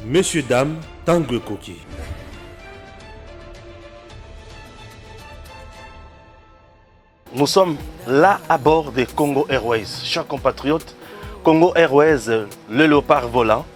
Messieurs, dames, Tanguy Koki. Nous sommes là à bord des Congo Airways. Chers compatriotes, Congo Airways, le léopard volant,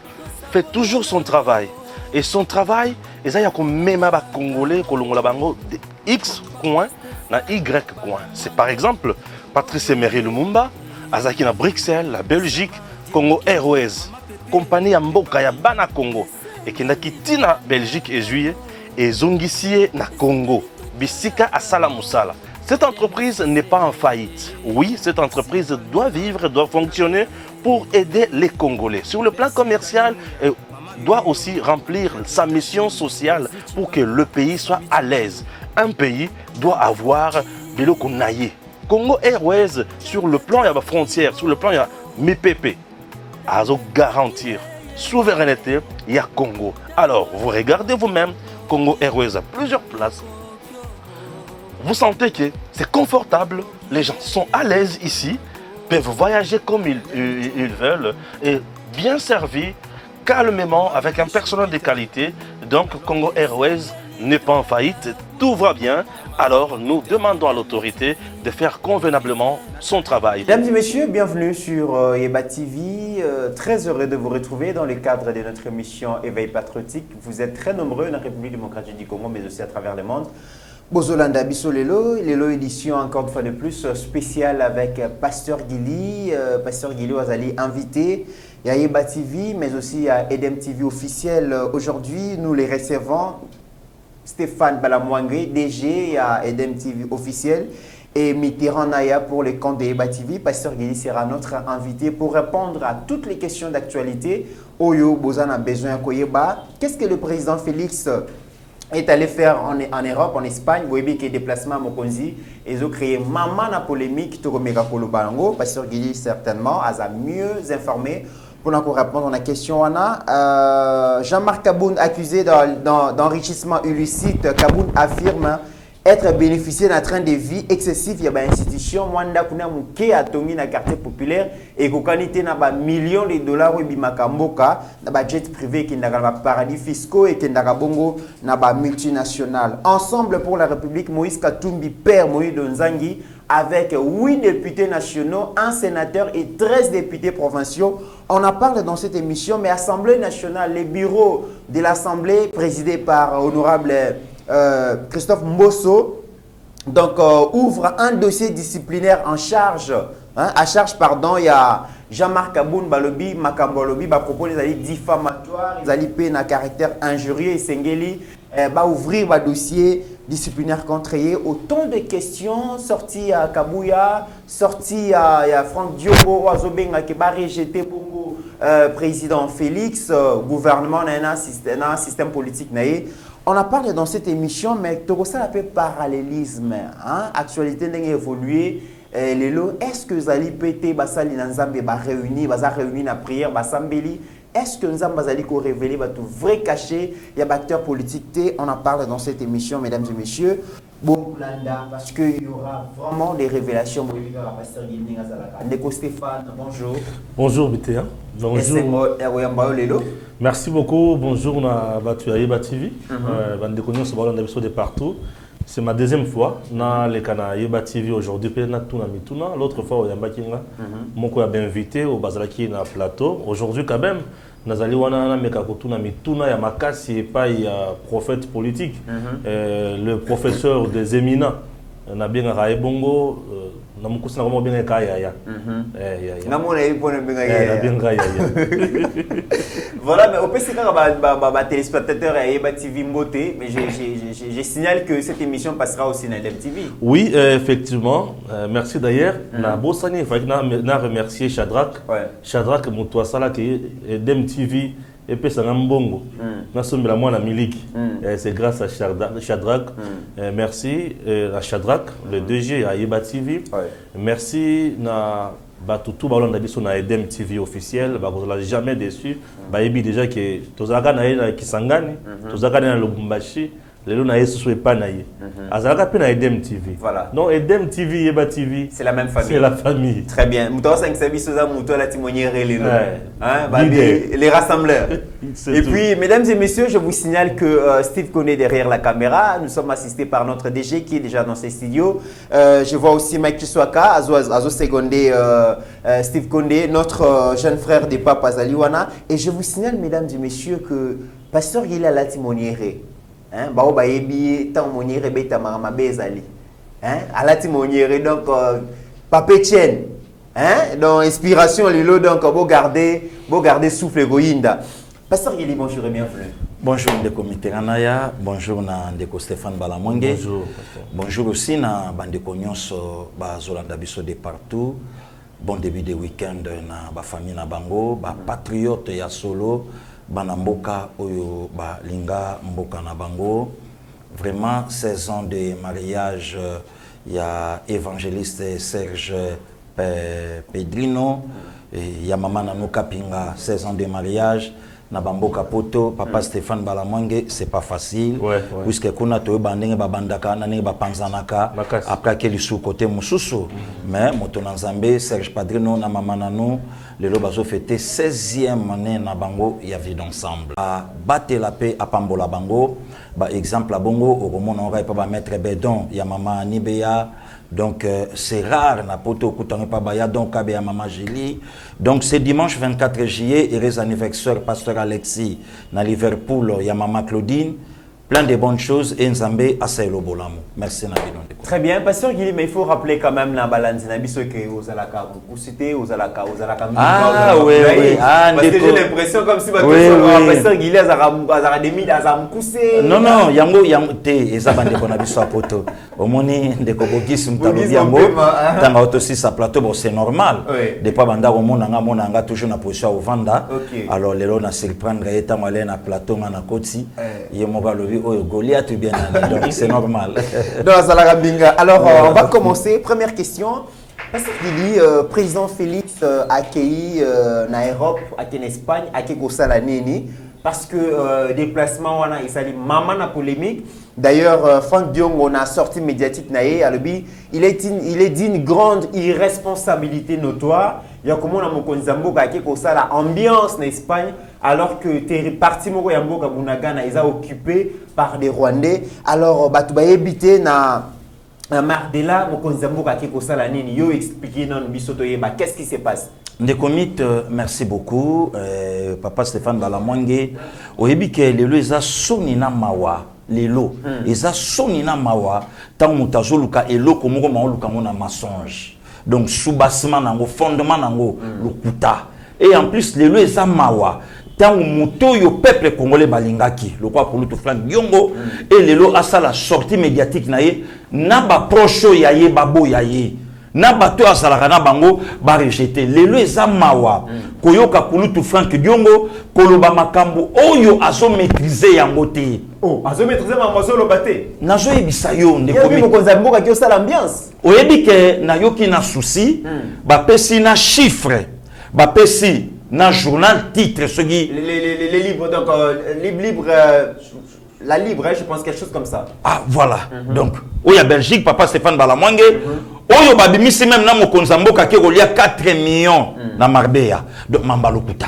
fait toujours son travail. Et son travail, il y a même des Congolais qui X coin na Y coin. C'est par exemple Patrice Emery Lumumba, Azaki na Bruxelles, la Belgique, Congo Airways, compagnie Mboka ya Bana Congo, et qui n'a quitté na Belgique et juillet, et Zongisie na Congo, Bisika à Salamoussala. Cette entreprise n'est pas en faillite. Oui, cette entreprise doit vivre, doit fonctionner pour aider les Congolais. Sur le plan commercial, elle doit aussi remplir sa mission sociale pour que le pays soit à l'aise. Un pays doit avoir de l'eau qu'on aille. Congo Airways, sur le plan, il y a la frontière, sur le plan, il y a MIPP. À garantir souveraineté, il y a Congo. Alors, vous regardez vous-même, Congo Airways a plusieurs places. Vous sentez que c'est confortable, les gens sont à l'aise ici, peuvent voyager comme ils veulent et bien servis, calmement, avec un personnel de qualité. Donc Congo Airways n'est pas en faillite, tout va bien. Alors nous demandons à l'autorité de faire convenablement son travail. Mesdames et messieurs, bienvenue sur Yeba TV. Très heureux de vous retrouver dans le cadre de notre émission Éveil patriotique. Vous êtes très nombreux dans la République démocratique du Congo, mais aussi à travers le monde. Bozolanda Bisso Lelo édition encore une fois de plus spéciale avec Pasteur Guili. Pasteur Guili Wazali invité. Il y a Yeba TV, mais aussi à Edem TV officiel. Aujourd'hui, nous les recevons. Stéphane Balamouangé, DG à Edem TV officiel. Et Mitterrand Naya pour les comptes de Yeba TV. Pasteur Guili sera notre invité pour répondre à toutes les questions d'actualité. Oyo Bozan a besoin de Koyeba. Qu'est-ce que le président Félix est allé faire en Europe, en Espagne, vous voyez que déplacement à Mokonzi, ils ont créé maman la polémique, Toromega Kolobango, Pasteur Guili certainement, a mieux informé pour nous répondre à la question. Jean-Marc Kaboun accusé d'enrichissement illicite, Kaboun affirme être bénéficié d'un train de vie excessif. Il y a une institution, Mwanda Kuna Mouké a tombé dans le quartier populaire et qu'il y a millions de dollars qui sont dans jet privé qui sont dans paradis fiscaux et qui sont dans multinationales. Ensemble pour la République, Moïse Katumbi, père Moïse Donzangi, avec 8 députés nationaux, 1 sénateur et 13 députés provinciaux. On en parle dans cette émission, mais Assemblée nationale, les bureaux de l'Assemblée présidés par honorable Christophe Mbosso, donc ouvre un dossier disciplinaire en charge, il y a Jean-Marc Kaboun Balobi, Makambolobi, propose les alliés diffamatoires, les alliés à caractère injurieux et Sengeli, ouvrir un dossier disciplinaire contre eux. Autant de questions sorties à Kabouya, sorties à Franck Diobo, Oazobenga qui va rejeter Bongo, président Félix, gouvernement, un système politique. On a parlé dans cette émission, mais tout ça appelle parallélisme. Actualité n'a évolué. Est-ce que Zali Pété, Basali Nanzambe, réunir la prière, Basambeli? Est-ce que nous avons révélé tout vrai caché? Il y a des acteurs politiques. On en parle dans cette émission, mesdames et messieurs. Bon, parce qu'il y aura vraiment des révélations. Ndeko Stéphane, bonjour. Bonjour, Mitterrand. Bonjour. Merci beaucoup. Bonjour, à Yeba TV. De partout. C'est ma deuxième fois dans le canal Yeba TV aujourd'hui. L'autre fois, je suis invité au Bazalaki na plateau. Aujourd'hui, quand même, Nazali wana mekakotuna mituna ya makasi et pas ya prophète politique. Le professeur des éminents na bien raé bongo na mukusina vraiment bien kaya ya. Na mona ipona bien kaya. Voilà, mais au PC ba téléspectateurs à Yeba TV Mboté, mais je signale que cette émission passera aussi dans Edem TV. Oui, effectivement. Merci d'ailleurs. Na bosani il faut na remercier Shadrach. Shadrach Moutouasala qui est Edem TV et puis ça Mbongo. Nous sommes la moine miliki. C'est grâce à Shadrach. Merci à Shadrach, le DG à Yeba TV. Merci na Batutu balon d'abisso na Edem TV officiel, vous n'avez jamais déçu. Baebi déjà que tozaka na Kisangani, tozaka na Lubumbashi, lelo na yesu so pas na ye azalaka pe na Edem TV. Voilà. Non, Edem TV Yeba TV, c'est la même famille. C'est la famille. Très bien. Mouton 5 services aux Mouton la timonière et les Ouais. les rassembleurs. Et tout. puis, mesdames et messieurs, je vous signale que Steve connaît derrière la caméra. Nous sommes assistés par notre DG qui est déjà dans ses studios. Je vois aussi Mike Chiswaka, Azo Segondé, Steve Kondé, notre jeune frère des papes Azaliwana. Et je vous signale, mesdames et messieurs, que Pasteur Gila la timonière. Hein, bao ba yebi tant moniere beta marama bezali hein alati moniere donc papé Tien hein dans inspiration lilo donc beau garder souffle goyinda. Pasteur Gili, bonjour et bienvenue. Bonjour Ndeko Miteranaya, bonjour na Ndeko Stéphane Balamwange. Bonjour. Bonjour aussi na Bandeko Nyonso ba Zolanda biso de partout. Bon début de week-end na ba famille na bango, ba patriote ya solo. Banamboka oyo ba linga mboka na bango. Vraiment 16 ans de mariage, il y a évangéliste Serge Pedrino, il y a maman Nanoka Pinga 16 ans de mariage. Na bamboka poto papa Stéphane Balamwange, c'est pas facile puisque kuna to bandenge babandaka na ba panzanaka après que sous côté mususu mais moto na Nzambe Serge Padrino na mama nanu lelo bazo fêter 16e année na bango ya vie d'ensemble a battre la paix a pambola bango ba exemple a bongo au romona on va pas mettre bedon ya mama Nibeya. Donc c'est rare na poto kutanga pa baya donc abe ya mama Julie. Donc c'est dimanche 24 juillet heureux anniversaire pasteur Alexis na Liverpool ya mama Claudine. Plein de bonnes choses et Nzambe asailo bolamo. Merci na bino. Très bien, pasteur Guili, mais il faut rappeler quand même la balance na biso que aux alaka vous citez aux alaka ah oui oui ah parce que j'ai l'impression comme si pasteur Guili azara demi azam coussé. Non non yango te ezabande kona biso apoto omoni ndeko bogisi mtalobi yango tanga autosi sa plateau bon c'est normal des pas banda monanga toujours na position au vanda alors lelo na surprendre eta male na plateau na koti yemoba lobi oyo Goliath bien donc c'est normal. Alors, on va commencer. Première question. Pasteur Guili, président Félix accueilli en Europe, en Espagne, accueilli au Nini, parce que déplacement, on a maman na polémique. D'ailleurs, Franck Diong, on a sorti médiatique naïe, il est d'une grande irresponsabilité notoire. Il y a comment on a mokonzambo qui a la ambiance en Espagne alors que les partis moko yambo kabunagana ils sont occupés par des Rwandais. Alors batu ba habité na Mardela mokonzambo qui a la nini yo expliquer non bisoto yeba qu'est-ce qui se passe. Ndekomit, merci beaucoup papa Stéphane Balamwange oyebi ke lelo eza soni na mawa lelo eza soni na mawa tant mutazoluka eloko moko maoluka mona mensonge. Donc sous-bassement nango fondement nango lokuta et en plus lelo eza mawa tant moto yo peuple congolais balingaki le quoi pour tout Franck Diongo et lelo asa la sortie médiatique naye na ba proche yaye babo yaye na bato asalaka na bango ba rejeter lelo eza mawa koyoka kulutu Franck Diongo koloba makambo oyo azo maîtriser yango te. Oh, azo maîtriser mamozo lo baté. Nazo ebisa yo ndeko mi mokonzambo ka kyo sala ambiance. Oyebi ke na yoki na souci ba pesi na chiffre ba pesi na journal titre ce qui les livres donc la libre je pense quelque chose comme ça. Ah voilà. Donc oya Belgique papa Stéphane Balamwange oyo babimisi même na mokonzambo ka ke kolia 4 millions na Marbella donc mambalokuta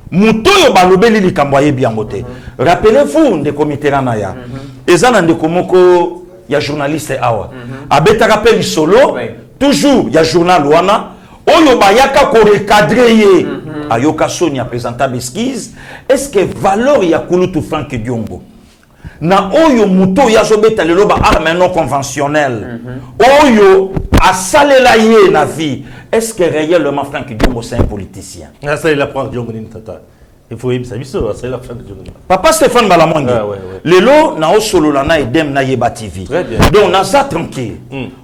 muto yo balobeli likambo yebi yango te. Rappelez-vous ndeko Mitterrand ya ezana ndeko moko ya journaliste awa abeta rappel solo toujours ya journal wana oyo bayaka ko recadrer ye ayoka soni a présenter besquise est-ce que valeur ya kulutu Franck Diongo na oyo muto ya zobeta lelo ba arme non conventionnelle oyo asalela ye na vie est-ce que réellement Franck Diongo c'est un politicien? Ça il apprend Diongo ni tata. Il faut y savoir ça il apprend Diongo. Papa Stéphane Balamwange lelo na osolola na Edem na Yeba TV. Donc na ça tranquille.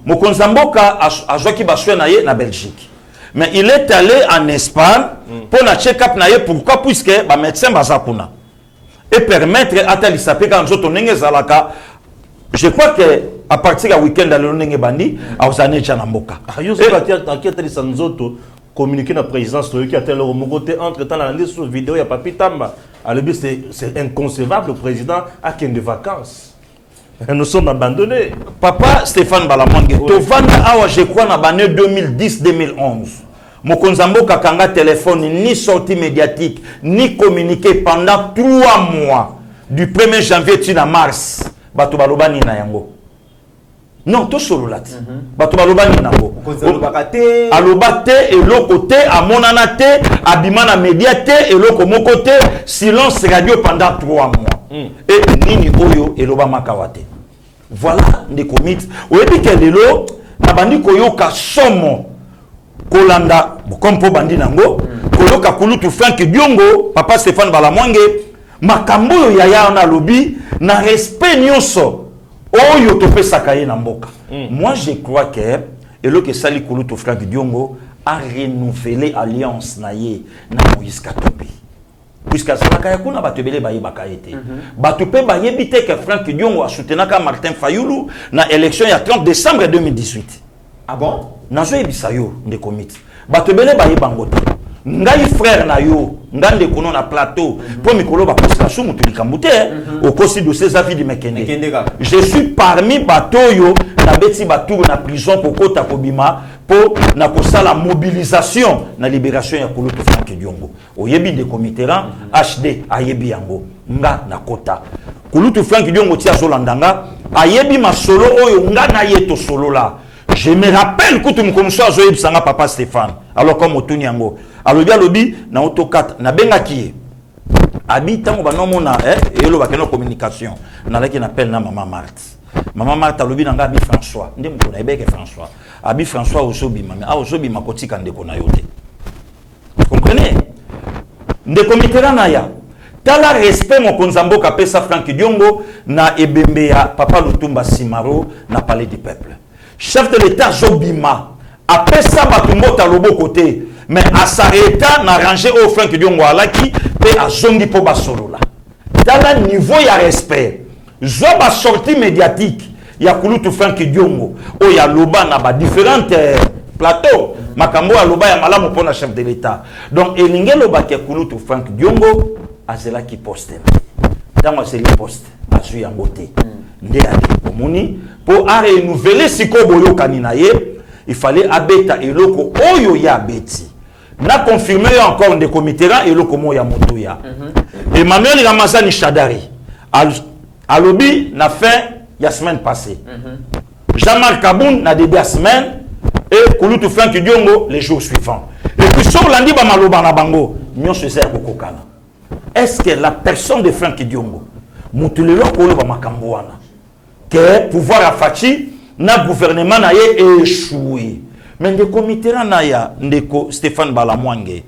Mokonzamboka azwaki baswe na ye na Belgique. Mais il est allé en Espagne pour la check-up na ye pourquoi puisque ba médecin bazakuna et permettre à Talisapé quand nous nenge zalaka. Je crois que à partir du week-end à l'onenge bandi a osane chanamboka. Ayo so ka tia Talisanzoto communiqué dans la présidence qui a tel côté entre temps dans la liste vidéo il y a Papi Tamba. Alors c'est inconcevable le président a qu'une de vacances. Nous sommes abandonnés. Papa Stéphane Balamongue, Tovanda awa je crois dans l'année 2010-2011. Mokonzambo Kakanga téléphone ni sortie médiatique ni communiqué pendant 3 mois du 1er janvier à mars. Bato balobani na yango. Non, tout solo là. Bato balobani na yango. Alobate et l'autre côté à monanate, abimana médiaté et l'autre mon côté silence radio pendant 3 mois. Et nini oyo et l'obama kawate. Voilà des comics. Ou ebi ke lelo na bandi koyoka somo kolanda comme po bandi nango koyoka kulutu Frank Diongo papa Stéphane Balamongue makambo yo yaya na lobi na respect nyonso oyo topesaka ye na mboka. Moi je crois que et le que sali kulutu Frank Diongo a renouvelé alliance na ye na Moïse Katumbi. Puisque ça n'a kuna batubele baye bakaete. Batupe baye bite que Frank Diongo a soutenu Martin Fayulu na élection il y a 30 décembre 2018. Ah bon? Nazo ebisa yo nde komite. Batubele baye bangote. Ngai frère na yo, ngande kono na plateau pour mikolo ba posela sou mutu likambute au cours de ces avis de Mekende. Je suis parmi batoyo na beti batour na prison pour kota kobima pour na kosala mobilisation na libération ya kulutu Frank Diongo. Oyebi de comité HD ayebi yango nga na kota. Kulutu Frank Diongo tia zolandanga ayebi masolo oyo nga na yeto solo la. Je me rappelle que tu me connais à Zoïb Sanga papa Stéphane. Alors comme Otuni Yango. Alors bien lobby na auto 4 na benga qui habitant ba non mona et lo ba keno communication. Na la qui appelle na maman Marthe. Maman Marthe lobby na ngabi François. Ndem ko na ebeke François. Abi François osobi mama. Ah osobi makoti kande ko na yote. Vous comprenez? Nde komitera na ya. Tala respect mon konzambo ka pesa Frank Diongo na ebembe ya papa Lutumba Simaro na palais du peuple. Chef de l'État Zobima a fait ça batumota lobo côté mais à s'arrêter n'a rangé au Frank Diongo alaki et à zongi po basolo là dans le niveau il y a respect zoba sortie médiatique il y a kulutu Frank Diongo o ya loba na ba différentes plateaux makambo ya loba ya malamu pour la chef de l'État donc elinge loba ke kulutu Frank Diongo azela ki poste dans c'est le poste azu ya ngote ndé ali omoni pour renouveler siko boyo kanina ye il fallait abeta eloko oyo ya beti na confirmer encore des comités eloko mo ya motoya Emmanuel Ramazani Chadari alobi na fin ya semaine passée Jean-Marc Kaboun na début de semaine et Kulutu Frank Diongo les jours suivants et puis sur landi ba maloba na bango nyonso se kokokana est-ce que la personne de Frank Diongo mutulelo ko ba makambo wana que pouvoir à Fachi na gouvernement na ye échoué mais de comité na ya ndeko Stéphane Balamongue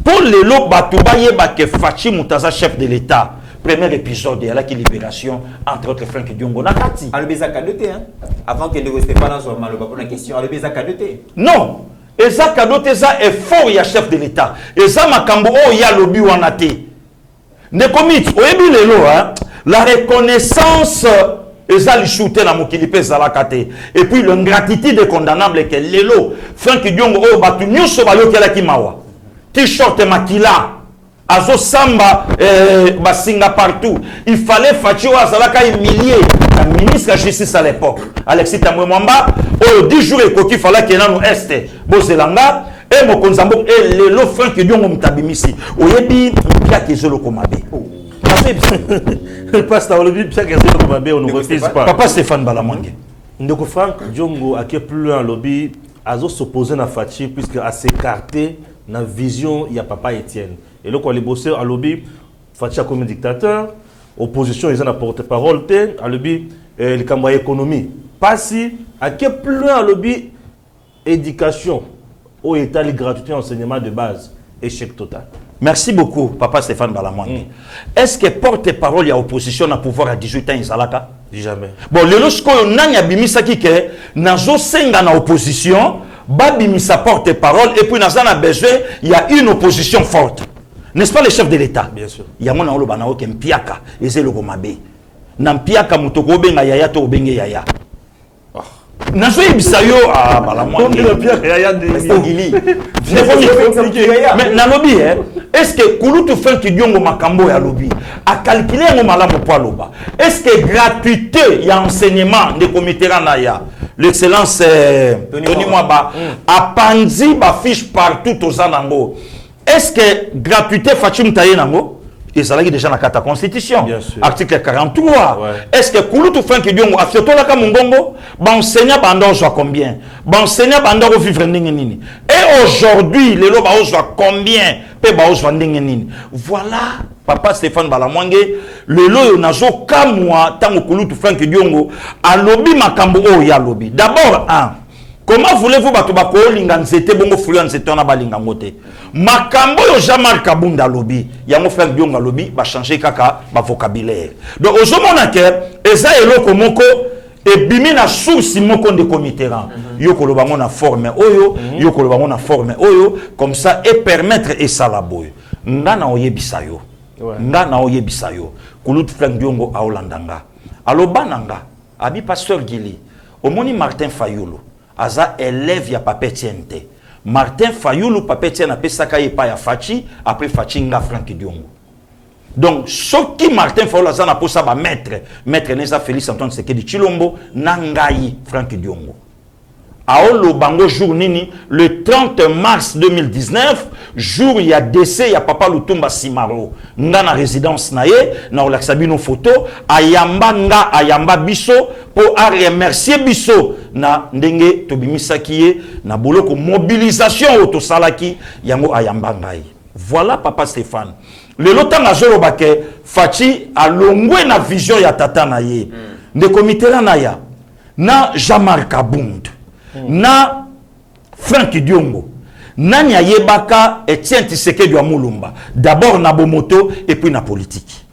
pour les lots batuba yeba que Fachi mutaza chef de l'État premier épisode de la libération entre autres Frank Diongo na kati alobeza kadoté hein avant que ndeko Stéphane soit maloba pour la question alobeza kadoté non eza kadoté za effort ya chef de l'État eza makambo o ya lobi wana te ndeko mit oyebi lelo hein la reconnaissance ezali shooté na mokili pe zalakate et puis l'ingratitude condamnable que lelo Frank Diongo o batu nyonso bayokela ki mawa t-shirt makila azo samba basinga partout il fallait Fachi azalaka humilié le ministre de la justice à l'époque Alexis Tambwe Mwamba o 10 jours ekoki fallait que nanu este bozelanga et mokonzambo et lelo Frank Diongo mutabimisi oyebi pia kezolo komabe le pasteur le dit chaque chose comme on ne refuse pas papa Stéphane Balamongue ndeko Frank Diongo a qui plus loin lobby azo s'opposer na Fachi puisque a s'écarter na vision il y a papa Étienne et le quoi les bosser à lobby Fachi comme dictateur opposition ils en a porte-parole te à lobby le cambo économie pas si a qui plus loin lobby éducation au état les gratuité enseignement de base échec total. Merci beaucoup, papa Stéphane Balamongue. Est-ce que porte-parole à opposition à pouvoir à 18 ans, Izalaka? Jamais. Bon, le lorsque on a bimisa qui est, nazo senga na opposition, ba bimisa porte-parole, et puis nazo na besoin, il y a une opposition forte. N'est-ce pas le chef de l'État? Bien sûr. Il y a mon olo banao qui et c'est le gomabe. Nampiaka mutoko benga yaya to benge yaya. Nazoyi bisayo ah bala moi. Mais nalobi est-ce que Kouloutou fait que Diongo makambo ya lobi a calculé ngo malamu po loba. Est-ce que gratuité ya enseignement de comité na ya l'excellence Tony Mwaba a pandi ba fiche partout aux anango. Est-ce que gratuité Fatim Taye nango? Et ça là déjà dans la constitution. Article 43. Ouais. Est-ce que Kouloutou fait que Diongo a fait tout la kamungongo? Ba enseignant bandon soit combien? Ba enseignant bandon vivre nini. Et aujourd'hui, les loba soit combien? Pe ba soit nini. Voilà. Papa Stéphane Balamwange, le lo nazo kamwa tango Kouloutou fait que Diongo a lobby makambo o ya lobby. D'abord comment voulez-vous batubako linganzete bongo fluanzete na balinga ngote? Makambo yo Jean-Marc Kabunda lobby, yango frère Dionga lobby ba changer kaka ba vocabulaire. Donc ozomona ke eza eloko moko et bimi na source moko de comité ran. Yo koloba na forme oyo, yo koloba na forme oyo comme ça et permettre et salaboy. Ngana oyebisa yo. Ngana oyebisa yo. Kouloutou frère Diongo a Olandanga. Alobananga, abi pasteur Gili. Omoni Martin Fayulu. Aza élève ya Papé Tiente. Martin Fayulu Papé Tiente a pesaka yepa ya Fachi après Fachi nga Franck Diongo. Donc ce qui Martin Fayulu aza na posa ba maître Neza Félix Antoine Sekedi Chilombo nangai Franck Diongo. Aolo bango jour nini le 30 mars 2019 jour il y a décès ya papa Lutumba Simaro nga na résidence naye na olaksabino photo ayamba biso pour remercier biso na ndenge tobimisaki na boloko mobilisation auto salaki yango ayamba ngai. Voilà papa Stéphane le lotanga zolo bake Fachi alongwe na vision ya tata na ye de comité na ya na Jean-Marc Kabund na Franck Diongo nani ayebaka Etienne Tshisekedi wa Mulumba d'abord na bomoto et puis na politique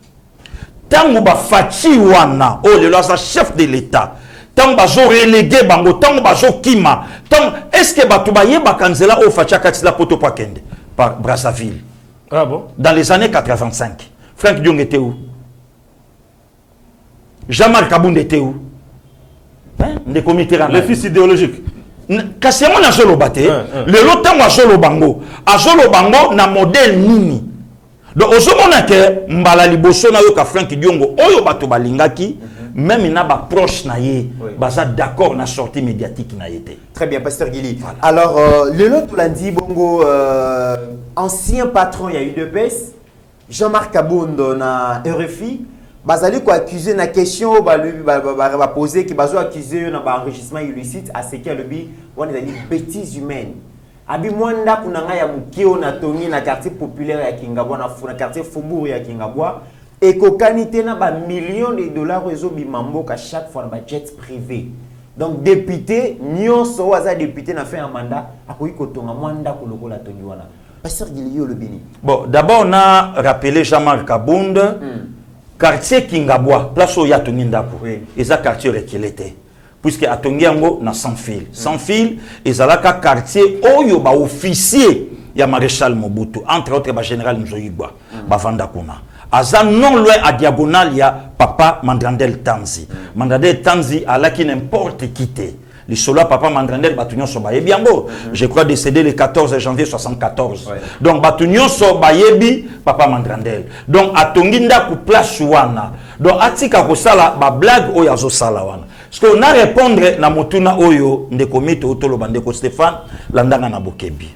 tango ba Fachi wana oh le loza chef de l'état tango ba zo relégué bango tango ba zo kima tango est-ce que batu ba yebaka nzela o Fachi akatila poto pa kende par Brazzaville. Ah bon? Dans les années 85 Franck Diongo était où? Jean-Marc Kabund était où? Hein? Des comités les fils idéologiques. Kasiamo na solo bate le lotango a solo bango na modèle nini. Donc ozomona ke mbala liboso na yo ka Franck Diongo oyo bato balingaki même na ba proche na ye baza d'accord na sortie médiatique na yete. Très bien pasteur Gili. Voilà. Alors le lot lundi bongo ancien patron il y a eu de baisse Jean-Marc Kabund na RFI bazali ko accuser na question ba poser qui bazo accuser na ba enrichissement illicite à ce qu'il bi on est dit bêtises humaines abi mwanda kunanga ya mukio na tongi na quartier populaire ya Kingabwa na quartier Faubourg ya Kingabwa et kokanité na ba millions de dollars ezo bi mamboka chaque fois na ba jet privé. Donc député nyonso waza député na fait un mandat akoyi kotonga mwanda koloko la tongi wana pasteur Gilio le bini. Bon d'abord on a rappelé Jean-Marc Kabund quartier Kingabwa place où ya tongi ndako eza quartier rekelete puisque atongi yango na sans fil sans fil ezalaka quartier oyo ba officier ya maréchal Mobutu entre autres ba général Nzoyigwa ba vanda kuna aza non loin à diagonale ya papa Mandrandel Tanzi Mandrandel Tanzi alaki n'importe qui té le solo papa Mandrandel batunyo so bayebi yango je crois décédé le 14 janvier 74 donc batunyo so bayebi papa Mandrandel donc atongi ndako place wana donc atika ko sala ba blague oyo azo sala wana parce que on a répondre na motuna oyo ndeko mito otolo bandeko Stéphane landanga na bokebi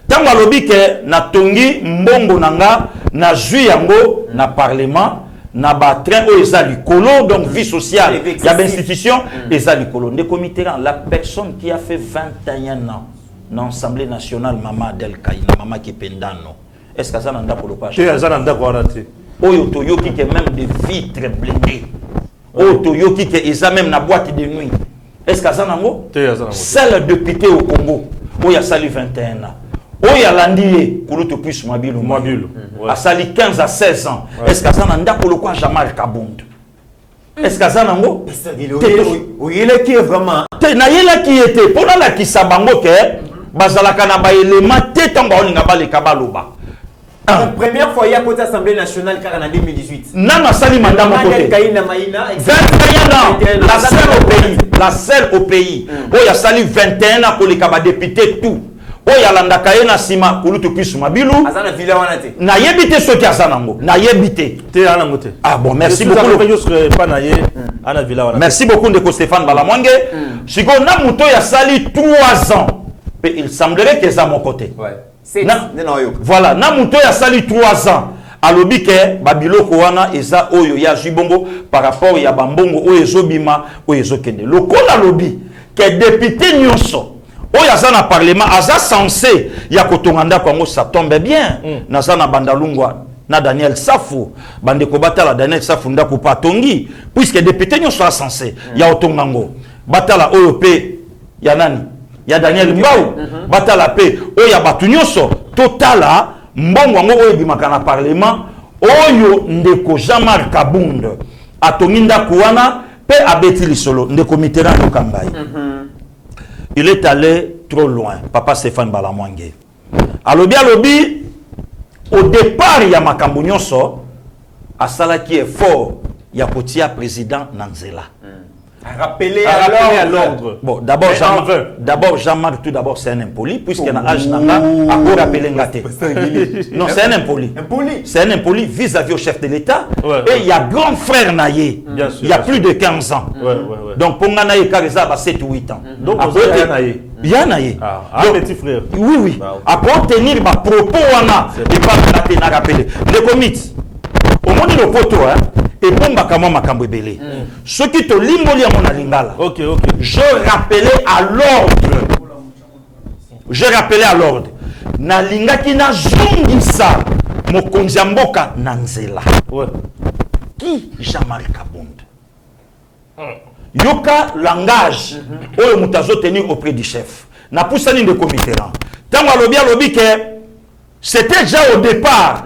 tango alobi ke na tongi mbongo nanga na zui yango na parlement na ba train o ezali kolo donc vie sociale il y a institution ezali kolo ndeko mitera la personne qui a fait 21 ans dans l'Assemblée nationale Mama Adel Kaina Mama Kipendano est-ce que ça n'a pas pour le pas ça n'a pas raté oyo toyoki ke même des vitres blindées oyo toyoki ke eza même na boîte de nuit est-ce que ça n'a pas seul député au Congo oyo a sali 21 ans oyo alandi Kouloutou plus Mwabilu a sali 15 à 16 ans est-ce que ça n'a pas pour le quoi Jean-Marc Kabund est-ce que ça n'a pas oyele qui est vraiment na yela qui était pour la ki sabango ke bazalaka na ba élément te tango olinga ba le kabaloba La première fois, il y a côté Assemblée nationale car en 2018. Nana Sali mandat mon côté. 21 ans. La seule au pays. Oh, il y a sali 21 ans pour les députés tout. Oh, il y a l'andakaye na sima pour tout plus mabilou. Azana villa wanate. Na yebite ce qui a zanango. Na yebite. Ah bon, merci beaucoup. Merci beaucoup de Stéphane Balamwange. Siko na muto ya sali 3 ans. Il semblerait que ça mon côté. Ouais. Voilà, na muto ya sali 3 ans. Alobi ke babiloko wana eza oyo ya jibongo par rapport ya bambongo oyo ezobima oyo ezokende. Lokola lobi ke député nyonso oyo aza na parlement aza censé ya kotonganda kwango ça tombe bien. Naza na bandalungwa na Daniel Safu bande ko batala Daniel Safu ndako patongi puisque député nyonso a censé ya otongango batala oyo pe ya nani ya Daniel Mbau batala pe oyo ya batu nyonso totala mbongo ngo oyo bimaka na parlement oyo ndeko Jean-Marc Kabund atonginda kuwana pe abeti lisolo ndeko Mitterrand yokangai. Il est allé trop loin, papa Stéphane Balamwange. Alobi, au départ, il y a makambo nyonso, asala qui est fort, il y a kotia président Nanzela. Rappeler à l'ordre. Bon, d'abord, Jean-Marc, tout d'abord, c'est un impoli, puisqu'il y a un âge nanga, à quoi rappeler ngate. Non, c'est un impoli. C'est un impoli vis-à-vis au chef de l'État. Et il y a grand frère Naye, il y a plus de 15 ans. Donc, pour Naye, Kareza, 7 ou 8 ans. Donc, il y a Naye. Un petit frère. Oui, oui. À quoi tenir ma propos, et pas rappeler. Le comité, au moins, le photo, hein. Et bon, bakamo makambo ebele. Ce qui te limboli à mon alingala. Ok. Je rappelais à l'ordre. Na linga ki na zungisa mokonzi mboka na nzela. Qui Jean-Marc Kabund. Yoka langage oyo mutazo tenir auprès du chef. Na poussani de comité. Tango alobi que c'était déjà au départ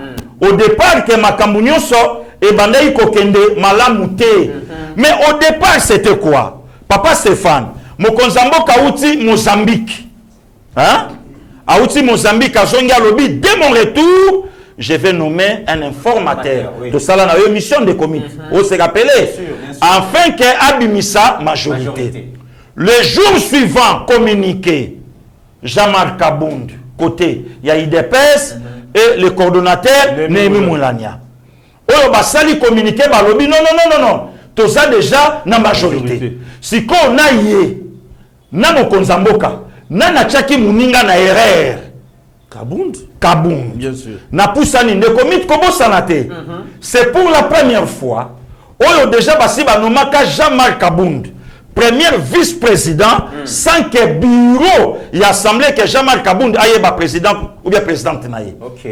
que makambo nyonso et bandai kokende malamute. Mais au départ, c'était quoi? Papa Stéphane, Mokonzambo Kauti Mozambique. Hein? Aouti Mozambique, à Zonga Lobby, dès mon retour, je vais nommer un informateur de Salana, une mission de comité. On s'est rappelé. Afin qu'il Abimissa majorité. Le jour suivant, communiqué, Jean-Marc Kabund, côté, il y a IDPS et le coordonnateur Némi Moulania. Oyo basali communiqué balobi non toza déjà na majorité si ko na yé na mokonza mboka na tchaki muninga na erreur Kabund bien sûr na pusani ne comité kobo sanate c'est pour la première fois oyo déjà basi banomaka Jean-Marc Kabund premier vice-président sans que bureau y assemblée que Jean-Marc Kabund aille ba président ou bien présidente naïe. OK.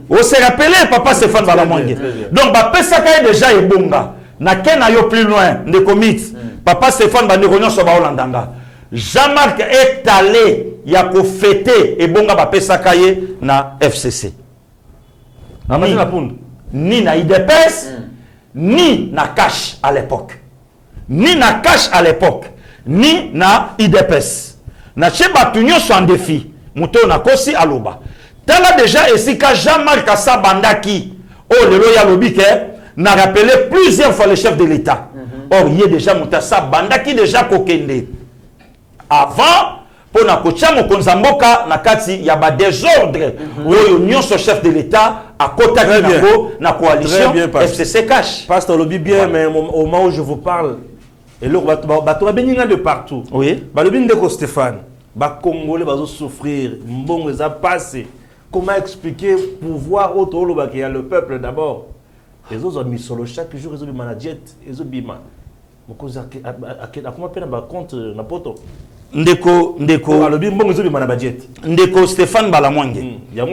On s'est rappelé, papa Stéphane Balamwange. Donc, Pesaka est déjà ebonga. Na ken ayo plus loin, de comités. Papa Stéphane Baneronyo Soba Olandanga. Jean-Marc est allé, il a fêté ebonga Pesaka na FCC. Ni na IDPS, ni na cash à l'époque. Ni na cash à l'époque, ni na IDPS. Na cheba tunyo so en défi. Mouto na kosi aloba. Tala déjà ici quand Jean-Marc Assa Bandaki, oh le loya lobby n'a rappelé plusieurs fois le chef de l'État. Or il y a déjà Moutassa Bandaki déjà kokende. Avant pour na kocha mokonzamboka na kati ya ba désordre. Oh union ce chef de l'État à côté de na coalition FCC cash. Pasteur lobby bien mais au moment où je vous parle et là bato beninga de partout. Oui. Ba lobby ndeko Stéphane, ba Congolais bazo souffrir, mbongo za passé. Comment expliquer pouvoir auto qu'il y a le peuple d'abord. Les autres ont mis sur le chaque jour, ils ont mis manager, ils ont mis man. Comment appelle un compte n'importe. Ndeko Stéphane Balamwange.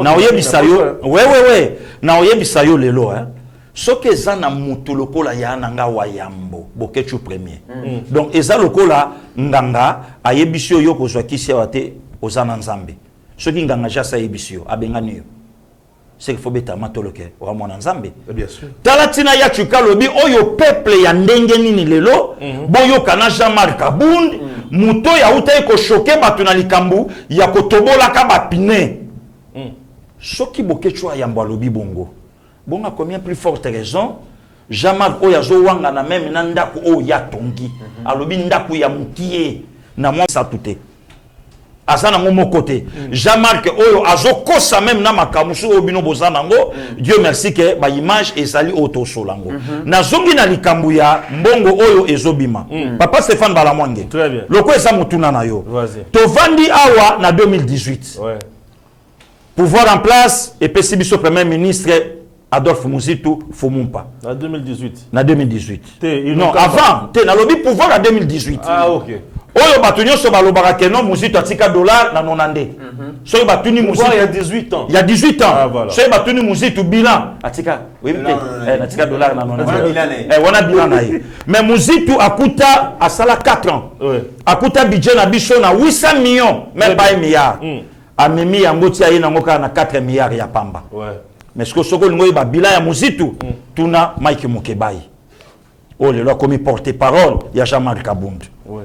Na oyebisayo. Ouais. Na oyebisayo lelo hein. Ce que ça na mutu lokola ya nanga wayambo bokechu premier. Donc eza lokola nganga ayebisio yo kozwa kisi wate ozana nzambe. Ce qui nganga jasa ebisio abengani yo. C'est qu'il faut beta matoloke wa mwana nzambe. Bien sûr. Talatina ya chuka lobi oyo peuple ya ndenge nini lelo boyo kana Jean-Marc Kabund muto ya uta ko choquer batu na likambu ya kotobola ka bapine. Ce qui boke chwa yambo alobi bongo. Bon a combien plus forte raison Jean-Marc Oyazo wanga na même na ndako o ya tongi. Alobi ndako ya mukie na moi ça touté. Asa na mon côté. Jean-Marc Oyo azo kosa même na makamusu obino bozanango. Dieu merci que ba image et sali auto solango. Na zongi na likambu ya mbongo oyo ezobima. Papa Stéphane Balamwange. Très bien. Loko esa mutuna na yo. Vas-y. Tovandi awa na 2018. Ouais. Pouvoir en place et Pessibiso Premier ministre Adolphe Muzitu Fumumpa. En 2018. Na 2018. Non, pas. avant, te na lobby pouvoir en 2018. Ah, ok. Oyo batuni so balobaka ke non Muzitu atika dollar na nonande. So batuni Muzitu Il y a 18 ans. Il y a 18 ans. Ah, voilà. So batuni Muzitu bilan atika. Oui, peut-être. Atika dollar na nonande. Wana bilan na ye. Mais Muzitu akuta asala 4 ans. Ouais. Akuta budget na biso na 800 millions, même pas 1 milliard. Amemi yango tia ye nango na 4 milliards ya pamba. Ouais. Mais ce que soko ngoyi ba bilan ya Muzitu tuna Mike Mukebai. Oh le comme porte-parole ya Jean-Marc Kabund. Ouais.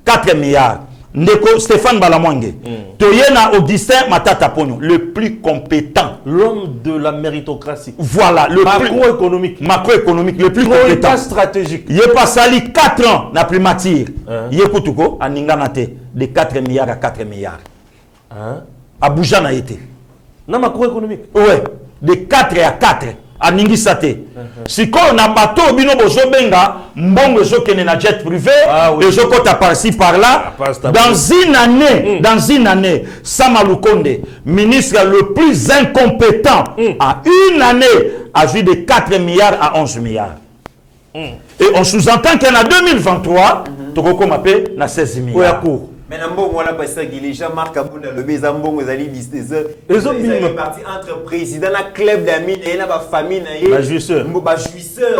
4 milliards. Ndeko Stéphane Balamwange. Toyena Augustin Matata Pogno, le plus compétent. L'homme de la méritocratie. Voilà, le Macroéconomique. Macroéconomique, le plus compétent. Pas stratégique. Il est pas sali 4 ans na primature. Il est kutuko aninganate de 4 milliards à 4 milliards. Hein? Abuja na été. Non, macroéconomique. Ouais, de 4 à 4 à Ningisate. Si on a bateau bino bozo benga, mbongo zo kene na jet privé, et zo kota par-ci par-là, dans une année, Samalukonde, ministre le plus incompétent, à une année, a vu de 4 milliards à 11 milliards. Et on sous-entend qu'en 2023, Toko m'appelle na 16 milliards. Mais on a passé les Jean-Marc Kabund le Bézambon aux alliés ils ont parti entre président la club d'amis et la famille la jouisseur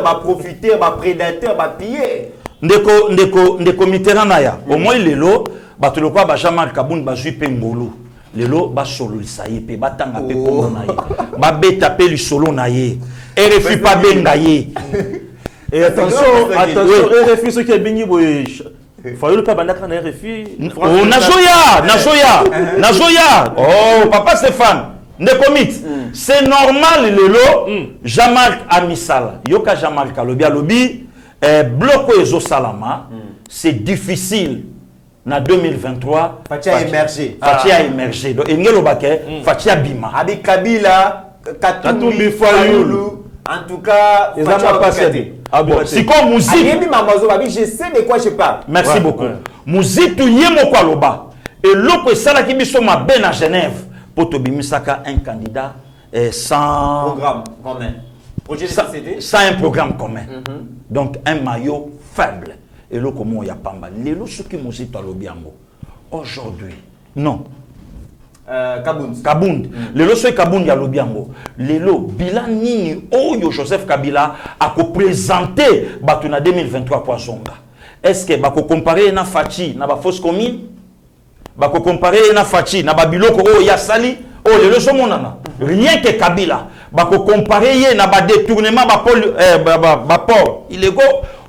ba profiteur ba prédateur ba piller ndeko Mitterrand naya au moins lelo bato lokwa ba Jean-Marc Kabund ba jui pe ngolo lelo ba solo lisaye pe batanga pe kombo na ye ba beta pe li solo na ye RFI pas benga ye et attention RFI ce qui est béni boye faut le pas bandaka na RFI. Oh Nazoya. Oh papa Stéphane, Nekomit. C'est normal lelo Jean-Marc Amisala. Yoka Jean-Marc alobi bloco ezo salama. C'est difficile na 2023. Fatia émergé. Donc engelo bake Fatia bima. Abi Kabila Katumbi Fayulu. En tout cas, ils n'ont pas passé. Si comme Muzitu, je sais de quoi je parle. Merci beaucoup. Muzitu yemo kwa loba. Et l'autre sala qui biso ma ben à Genève pour to bimisaka un candidat sans programme commun. Projet de société sans un programme commun. Donc un maillot faible. Et l'autre comment y a pamba. Les lots ce qui Muzitu alobiango. Aujourd'hui, non. Kabund. Lelo so Kabund ya lobiango. Lelo bilan nini oyo Joseph Kabila a ko présenter batu na 2023 kwa zonga. Est-ce que ba ko comparer na Fachi na ba fausse commune? Ba ko comparer na Fachi na ba biloko o ya sali o lelo so monana. Rien que Kabila ba ko comparer ye na ba détournement ba port illégaux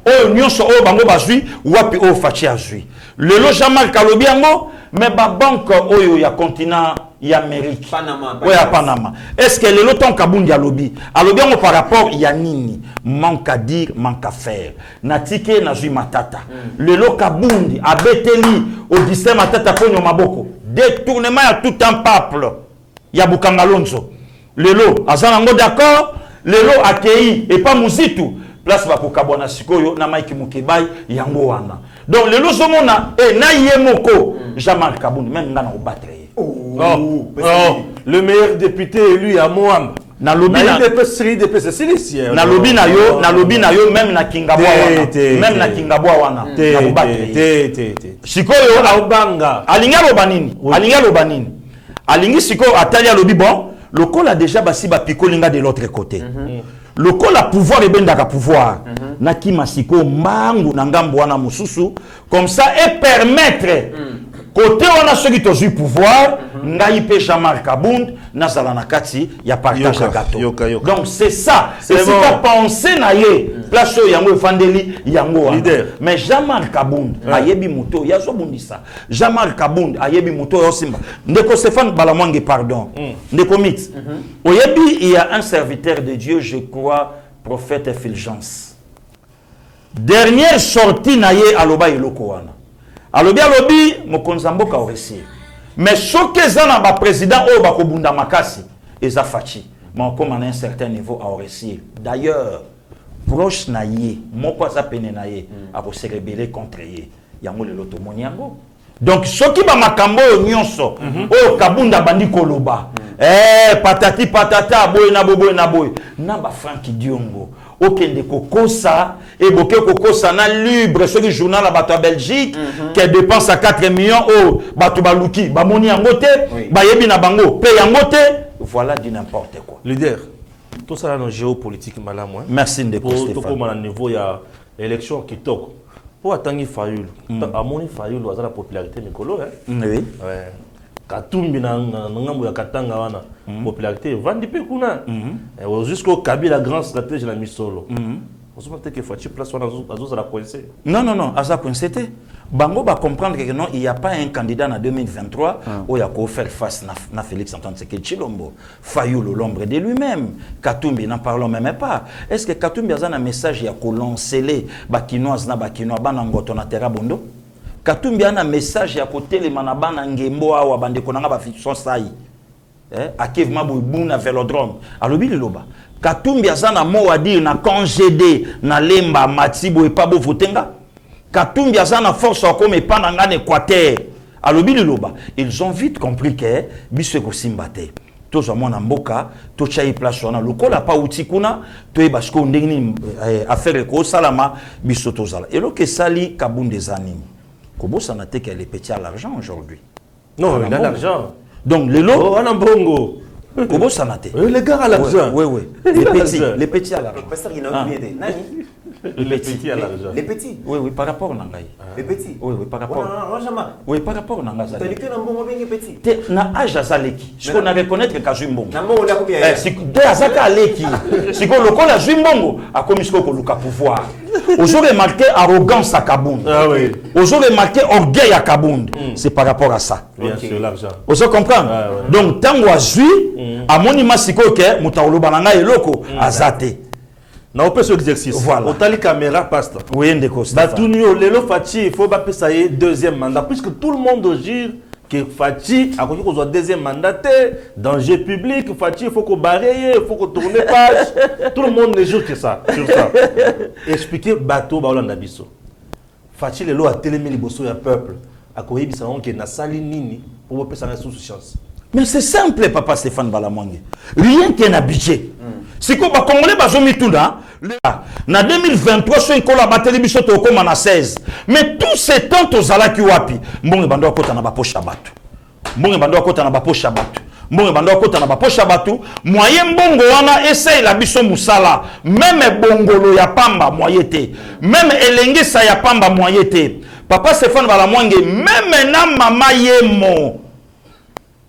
o nyonso o bango bazui wapi o Fachi azui. Lelo Jean-Marc Kalobiango mais ba banque oyo ya continent ya Amérique Panama à Panama. Est-ce que le temps Kabund ya lobby alobiango par rapport ya nini manque à dire manque à faire natike na zui matata lelo Kabund abeteli Augustin Matata ponyo maboko détournement ya tout un peuple ya Bukangalonzo lelo azanango d'accord lelo akei et pas Muzitu place ba kokabona sikoyo na Mike Mukebai yango wana. Donc le lozomona et na yemoko Jean-Marc Kabund même ngana ko battre. Le meilleur député élu à Moam. Na lobby na lobby na yo même na Kingabwa wana. Même na Kingabwa wana. Na ko battre. Sikoyo Aubanga. Alinga lobanini. Alingi sikoyo atali lobby bon, le col a déjà basi ba pikolinga de l'autre côté. Le col a pouvoir et bendaka pouvoir. Naki masiko mbangu na ngambo wana mususu comme ça et permettre côté on a ceux qui ont eu pouvoir ngai pe Jean-Marc Abound nazala na kati ya partage à gâteau donc c'est ça c'est ce qu'a pensé na ye place yango efandeli yango mais Jean-Marc Abound ayebi moto yazo bundisa Jean-Marc Abound ayebi moto yo simba ndeko Stéphane Balamwange pardon ndeko mit oyebi il y a un serviteur de Dieu je crois prophète Fulgence dernière sortie na ye aloba eloko wana alobi mokonzi mboka oresi mais soki eza na ba président oyo bakobunda makasi eza faci mais comme à un certain niveau à oresi d'ailleurs proche na ye moko aza pene na ye se rebeller contre ye yango lelo tomoni yango donc soki ba makambo oyo nyonso oyo kabunda bandi koloba patati patata boye na boye na ba Franki Diongo okende kokosa et boke kokosa na libre ce journal à bato à Belgique qui dépense à 4 millions au bato baluki ba moni yango te ba yebi na bango pe yango te voilà du n'importe quoi leader tout ça dans géopolitique malamu merci ndeko Stéphane to comme à niveau ya élection qui toque pour attendre Fayulu à moni Fayulu a la popularité mikolo oui ouais Katumbi na ngambo ya Katanga wana popularité vandi pe kuna jusqu'au Kabila grand stratège la misolo on se peut que Fachi place wana azo la coincé non aza coincé bango ba comprendre que non il y a pas un candidat en 2023 où il y a qu'à faire face na Félix Antoine Tshisekedi Fayulu l'ombre de lui-même Katumbi n'en parlons même pas est-ce que Katumbi a un message ya ko lancer ba kinoise na ba kinois bana ngoto na terra bondo Katumbi a un message à côté les manabana ngembo awa bande konanga ba fiction sai akiv mabu na vélodrome alobi liloba Katumbi a na mot à dire na congédé na lemba matibo et pas beau votenga Katumbi a na force comme epanda en Équateur alobi liloba ils ont vite compris que biso ko simbate tous à mon amboka to chai place wana lokola pa utikuna to e basko ndengini affaire ko salama biso tozala et lo que sali kabunde zanini Kobo Sanate qu'elle est petit à l'argent aujourd'hui. Non, il a l'argent. Donc les lots. Oh, on a bongo. Kobo Sanate. Les gars à l'argent. Oui. Les petits à l'argent. Pasteur, il a oublié des nani. Les petits à l'argent. Les petits. Oui, par rapport à Nangaï. Les petits. Oui, par rapport. Oui, par rapport à Nangaï. Tu as dit que Nambo est petit. Tu na âge Azaleki. Ce qu'on a reconnaître que Kazumbongo. Nambo on a combien? De Azaka Aleki. Si qu'on le connaît à Zumbongo, a commis ce qu'on a pouvoir. Aujourd'hui marqué arrogance à Kabound. Ah oui. Aujourd'hui marqué orgueil à Kabound. C'est par rapport à ça. Bien sûr, l'argent. Vous comprenez? Donc, tant qu'on a vu, à mon image, que Moutaolo Bananga et Loko, Azate. On peut ce exercice. Voilà. Autant les caméras passent. Oui, ndeko. Batunio, Lelo Fachi, il faut pas ça y est deuxième mandat. Puisque tout le monde gire que Fachi a connu qu'on soit deuxième mandataire, danger public, Fachi, il faut qu'on barre, il faut qu'on tourne page. Tout le monde ne joue que ça, sur ça. Expliquer bateau, Baolanda Bisso. Fachi, Lelo a télémé les bossos et un peuple. A quoi il s'est na sali nini pour faire ça sous chance. Mais c'est simple, papa Stéphane Balamwange. Rien qu'un budget. Si qu'on va congolais, bah, mis tout là. En 2023, sur une collaboration, télévision, au comme en 16. Mais tous ces temps, aux alaki wapi. Bon, bando kota na bapo shabatu. Bon, bando kota na bapo shabatu. Bon, bando kota na bapo shabatu. Moyen bongo wana essaye la biso musala. Même bongolo ya pamba moyete. Même elenge sa ya pamba moyete. Papa Stéphane Balamwange, même na mama yemo.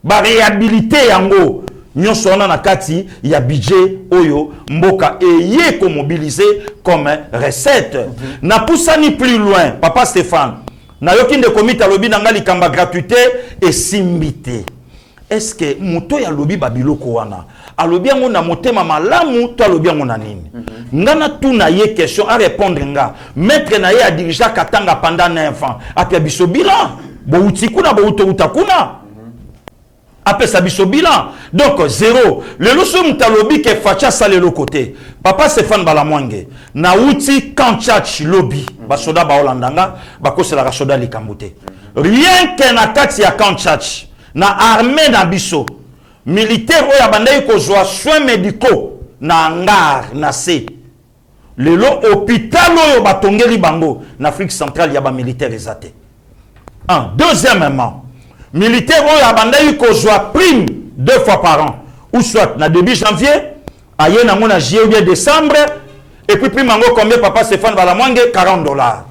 Ba réhabilité yango. Nous sommes na kati ya budget oyo mboka eye ko mobiliser comme recette. Na poussani plus loin, papa Stéphane. Na yoki de komite lobi nanga likamba gratuité et simbité. Est-ce que moto ya lobi babiloko wana alobi yango na motema malamu to alobi yango na nini? Ngana tu na ye question à répondre nga. Maître na ye a dirigé katanga pendant 9 ans. Apia biso bilan. Bo utikuna bo utakuna. Après ça biso bilan. Donc zéro. Le loso mutalobi ke facha sale le côté. Papa Stéphane Balamwange na uti kanchach lobby. Ba soda ba Holandanga ba ko la soda likambote. Rien que na kati ya kanchach na armée na biso. Militaire oya bandai ko zwa soins médicaux na ngar na C. Le lo hôpital oyo batongeli bango na Afrique centrale ya ba militaire ezate. Deuxièmement, militaire ou abandai ko soit prime 2 fois par an ou soit na début janvier aye na mona juillet ou bien décembre et puis prime mango combien papa Stéphane Balamwange $40.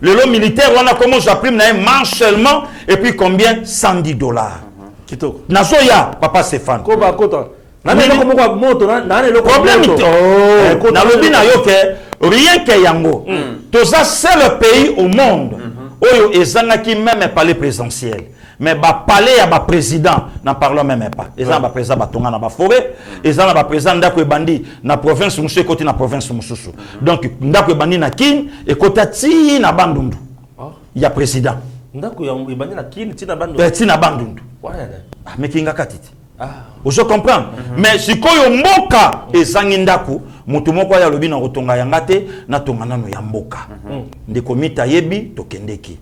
Le lot militaire, on a comment j'apprime mensuellement, et puis combien? 110 $. Nazoya, papa Stéphane. Koba kota. Problème, rien que yango. Tout ça, c'est le pays au monde où ils ont même palais présidentiel. Mais ba palais ya ba président n'en parlons même pas. Ils ont ba président batonga na ba forêt, ils ont ba président ndako bandi na province musu côté na province mususu. Donc ndako bandi na kin et côté ti na bandundu. Il y a président. Ndako ya bandi na kin ti na bandundu. Ti na bandundu. Ah mais kinga katiti. Vous comprenez? Mais si koyo mboka ezangi ndako mutu moko ya lobi na kotonga yangate na tonga nano ya mboka. Ndeko mita yebi tokendeki.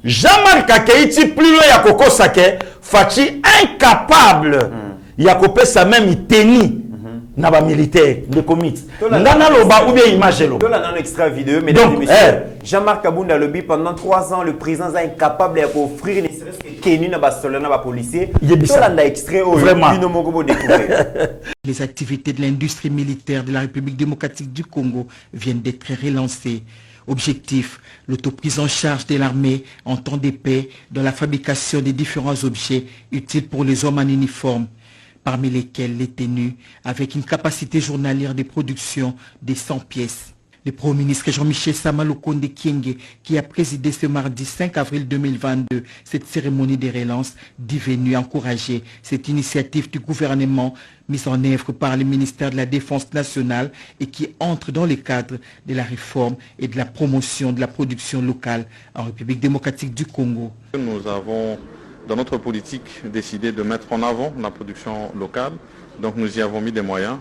Jean-Marc Akeiti plus loin ya kokosake fachi incapable ya kopesa même teni na ba militaire ndeko mita. Ngana loba ou bien image lo. Dans un extra vidéo mesdames et messieurs. Jean-Marc Kabunda lobi pendant 3 ans le président est incapable d'offrir ne serait-ce que Kenu na ba soldat na ba policier. Tolanda extrait au Les activités de l'industrie militaire de la République démocratique du Congo viennent d'être relancées. Objectif, l'autoprise en charge de l'armée en temps de paix dans la fabrication des différents objets utiles pour les hommes en uniforme, parmi lesquels les tenues avec une capacité journalière de production de 100 pièces. Le Premier ministre Jean-Michel Samaloukonde Kienge, qui a présidé ce mardi 5 avril 2022 cette cérémonie de relance, dit venu encourager cette initiative du gouvernement mise en œuvre par le ministère de la Défense nationale et qui entre dans le cadre de la réforme et de la promotion de la production locale en République démocratique du Congo. Nous avons, dans notre politique, décidé de mettre en avant la production locale, donc nous y avons mis des moyens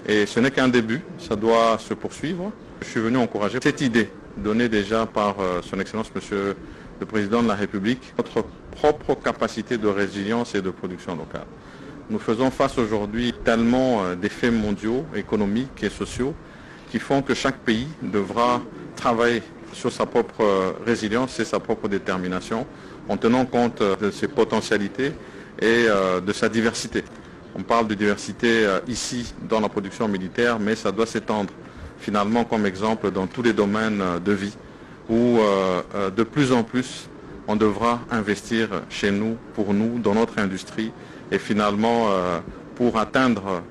et ce n'est qu'un début, ça doit se poursuivre. Je suis venu encourager cette idée donnée déjà par son Excellence Monsieur le Président de la République, notre propre capacité de résilience et de production locale. Nous faisons face aujourd'hui tellement d'effets mondiaux, économiques et sociaux qui font que chaque pays devra travailler sur sa propre résilience et sa propre détermination en tenant compte de ses potentialités et de sa diversité. On parle de diversité ici dans la production militaire, mais ça doit s'étendre finalement comme exemple dans tous les domaines de vie où de plus en plus on devra investir chez nous, pour nous, dans notre industrie et finalement pour atteindre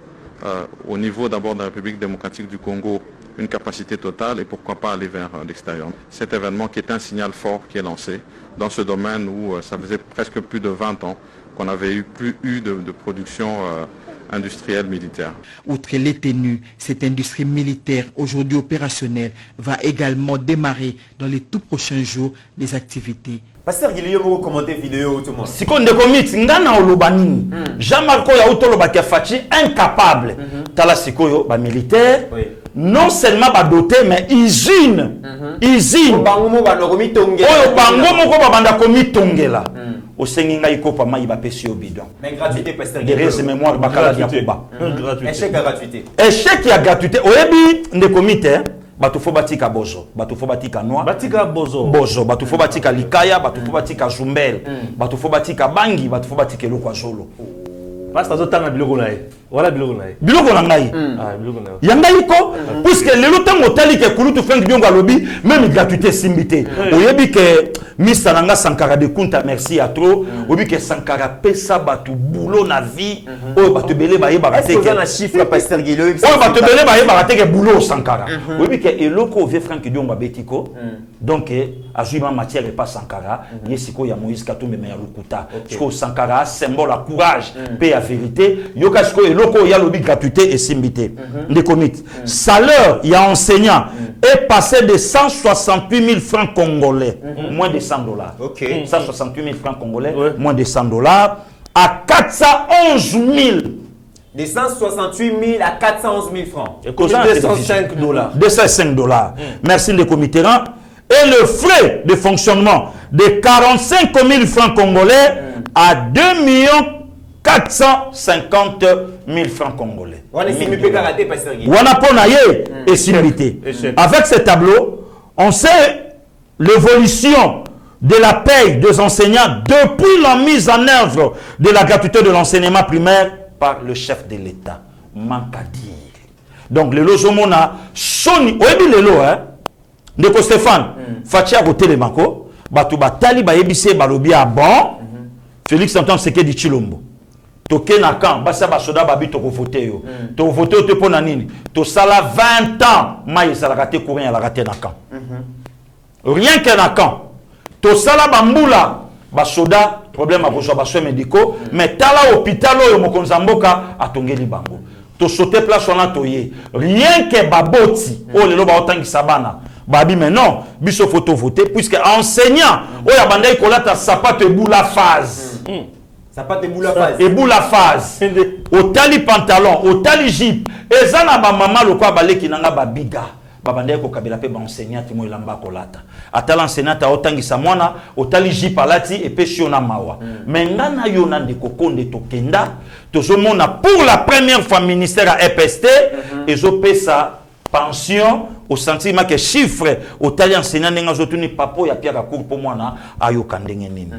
au niveau d'abord de la République démocratique du Congo une capacité totale et pourquoi pas aller vers l'extérieur. Cet événement qui est un signal fort qui est lancé dans ce domaine où ça faisait presque plus de 20 ans qu'on n'avait plus eu de production industrielle militaire. Outre les tenues, cette industrie militaire aujourd'hui opérationnelle va également démarrer dans les tout prochains jours les activités. Pasteur Guillaume, vous commentez vidéo tout le monde. Si on décommit, ngana olobani. Jean-Marc Yaoutoloba qui a fait incapable. Tala sikoyo ba militaire. Non seulement ba doté mais usine. Usine. Bangomo ba nokomi tongela. Oyo bangomo ko ba banda komi tongela. Au Senginga Ikopa Maïba Pesio Bidon. Mais gratuité, Pasteur Guillaume. Derrière ces mémoires, Bakala Diakoba. Échec à gratuité. Échec à gratuité. Oyebi, ne comité. Batufo batika bozo, batufo batika noa, batika bozo, bozo, batufo batika likaya, batufo batika zumbel, batufo batika bangi, batufo batika eloko zolo. Parce que tanga biloko nae. Voilà biloko nae. Biloko nangai. Ah biloko nae. Yangaiko puisque le lota motali ke kulutu feng bionga lobi même gratuité simbité. Oyebi ke Mr Nanga Sankara de Kunta merci à trop. Oyebi ke Sankara pesa batu boulot na vie. Oyo batu belé ba yeba bateke. Est-ce que un chiffre Pasteur Guillaume? Oyo batu belé ba yeba bateke boulot Sankara. Oyebi ke eloko ve Frank Dionga betiko. Donc azuma matière et pas Sankara. Yesiko ya Moïse Katumbe me ya lukuta. Parce que Sankara symbole à courage, paix à vérité. Yoka sko eloko ya lobi gratuité et simbité. Les comités. Salaire il y a enseignant est passé de 168 000 francs congolais, moins de $100. Ok. 168 000 francs congolais, moins de $100 à 411 000. De 168 000 à 411 000 francs. Et $205. $205. Merci les comités. Et le frais de fonctionnement de 45 000 francs congolais à 2 450 000 francs congolais. Avec ce tableau, on sait l'évolution de la paye des enseignants depuis la mise en œuvre de la gratuité de l'enseignement primaire par le chef de l'État. Manque à dire. Donc, le logement a Sony, oui, le lot, hein. ndeko Stéphane fachi a côté les mako batu batali ba yebise balobi a bon Félix Antoine Tshisekedi Tshilombo toke na camp basa basoda babi to voter yo to voter te pona nini to sala 20 ans mai sala raté courant la raté na camp rien que na camp to sala bambula basoda problème a besoin ba soins médicaux mais tala hôpital yo mokonza mboka atongeli bango to sauter place on a toyé rien que baboti o lelo ba otangisa bana babi mais non biso photo voter puisque enseignant o ya bandai kolata sapato eboula phase sapato eboula phase eboula phase otali pantalon otali jupe ezana ba mama lokwa baleki nanga babiga babandai ko kabela pe ba enseignant mo ilamba kolata atala enseignant otangisa mwana otali jupe alati et pe siona mawa mais ngana yo na ndeko konde tokenda tozomona pour la première fois ministère à EPST ezopesa pension au sentiment que chiffre au tali enseignant nenga zotuni papo ya Pierre Cour pour mwana ayoka ndenge nini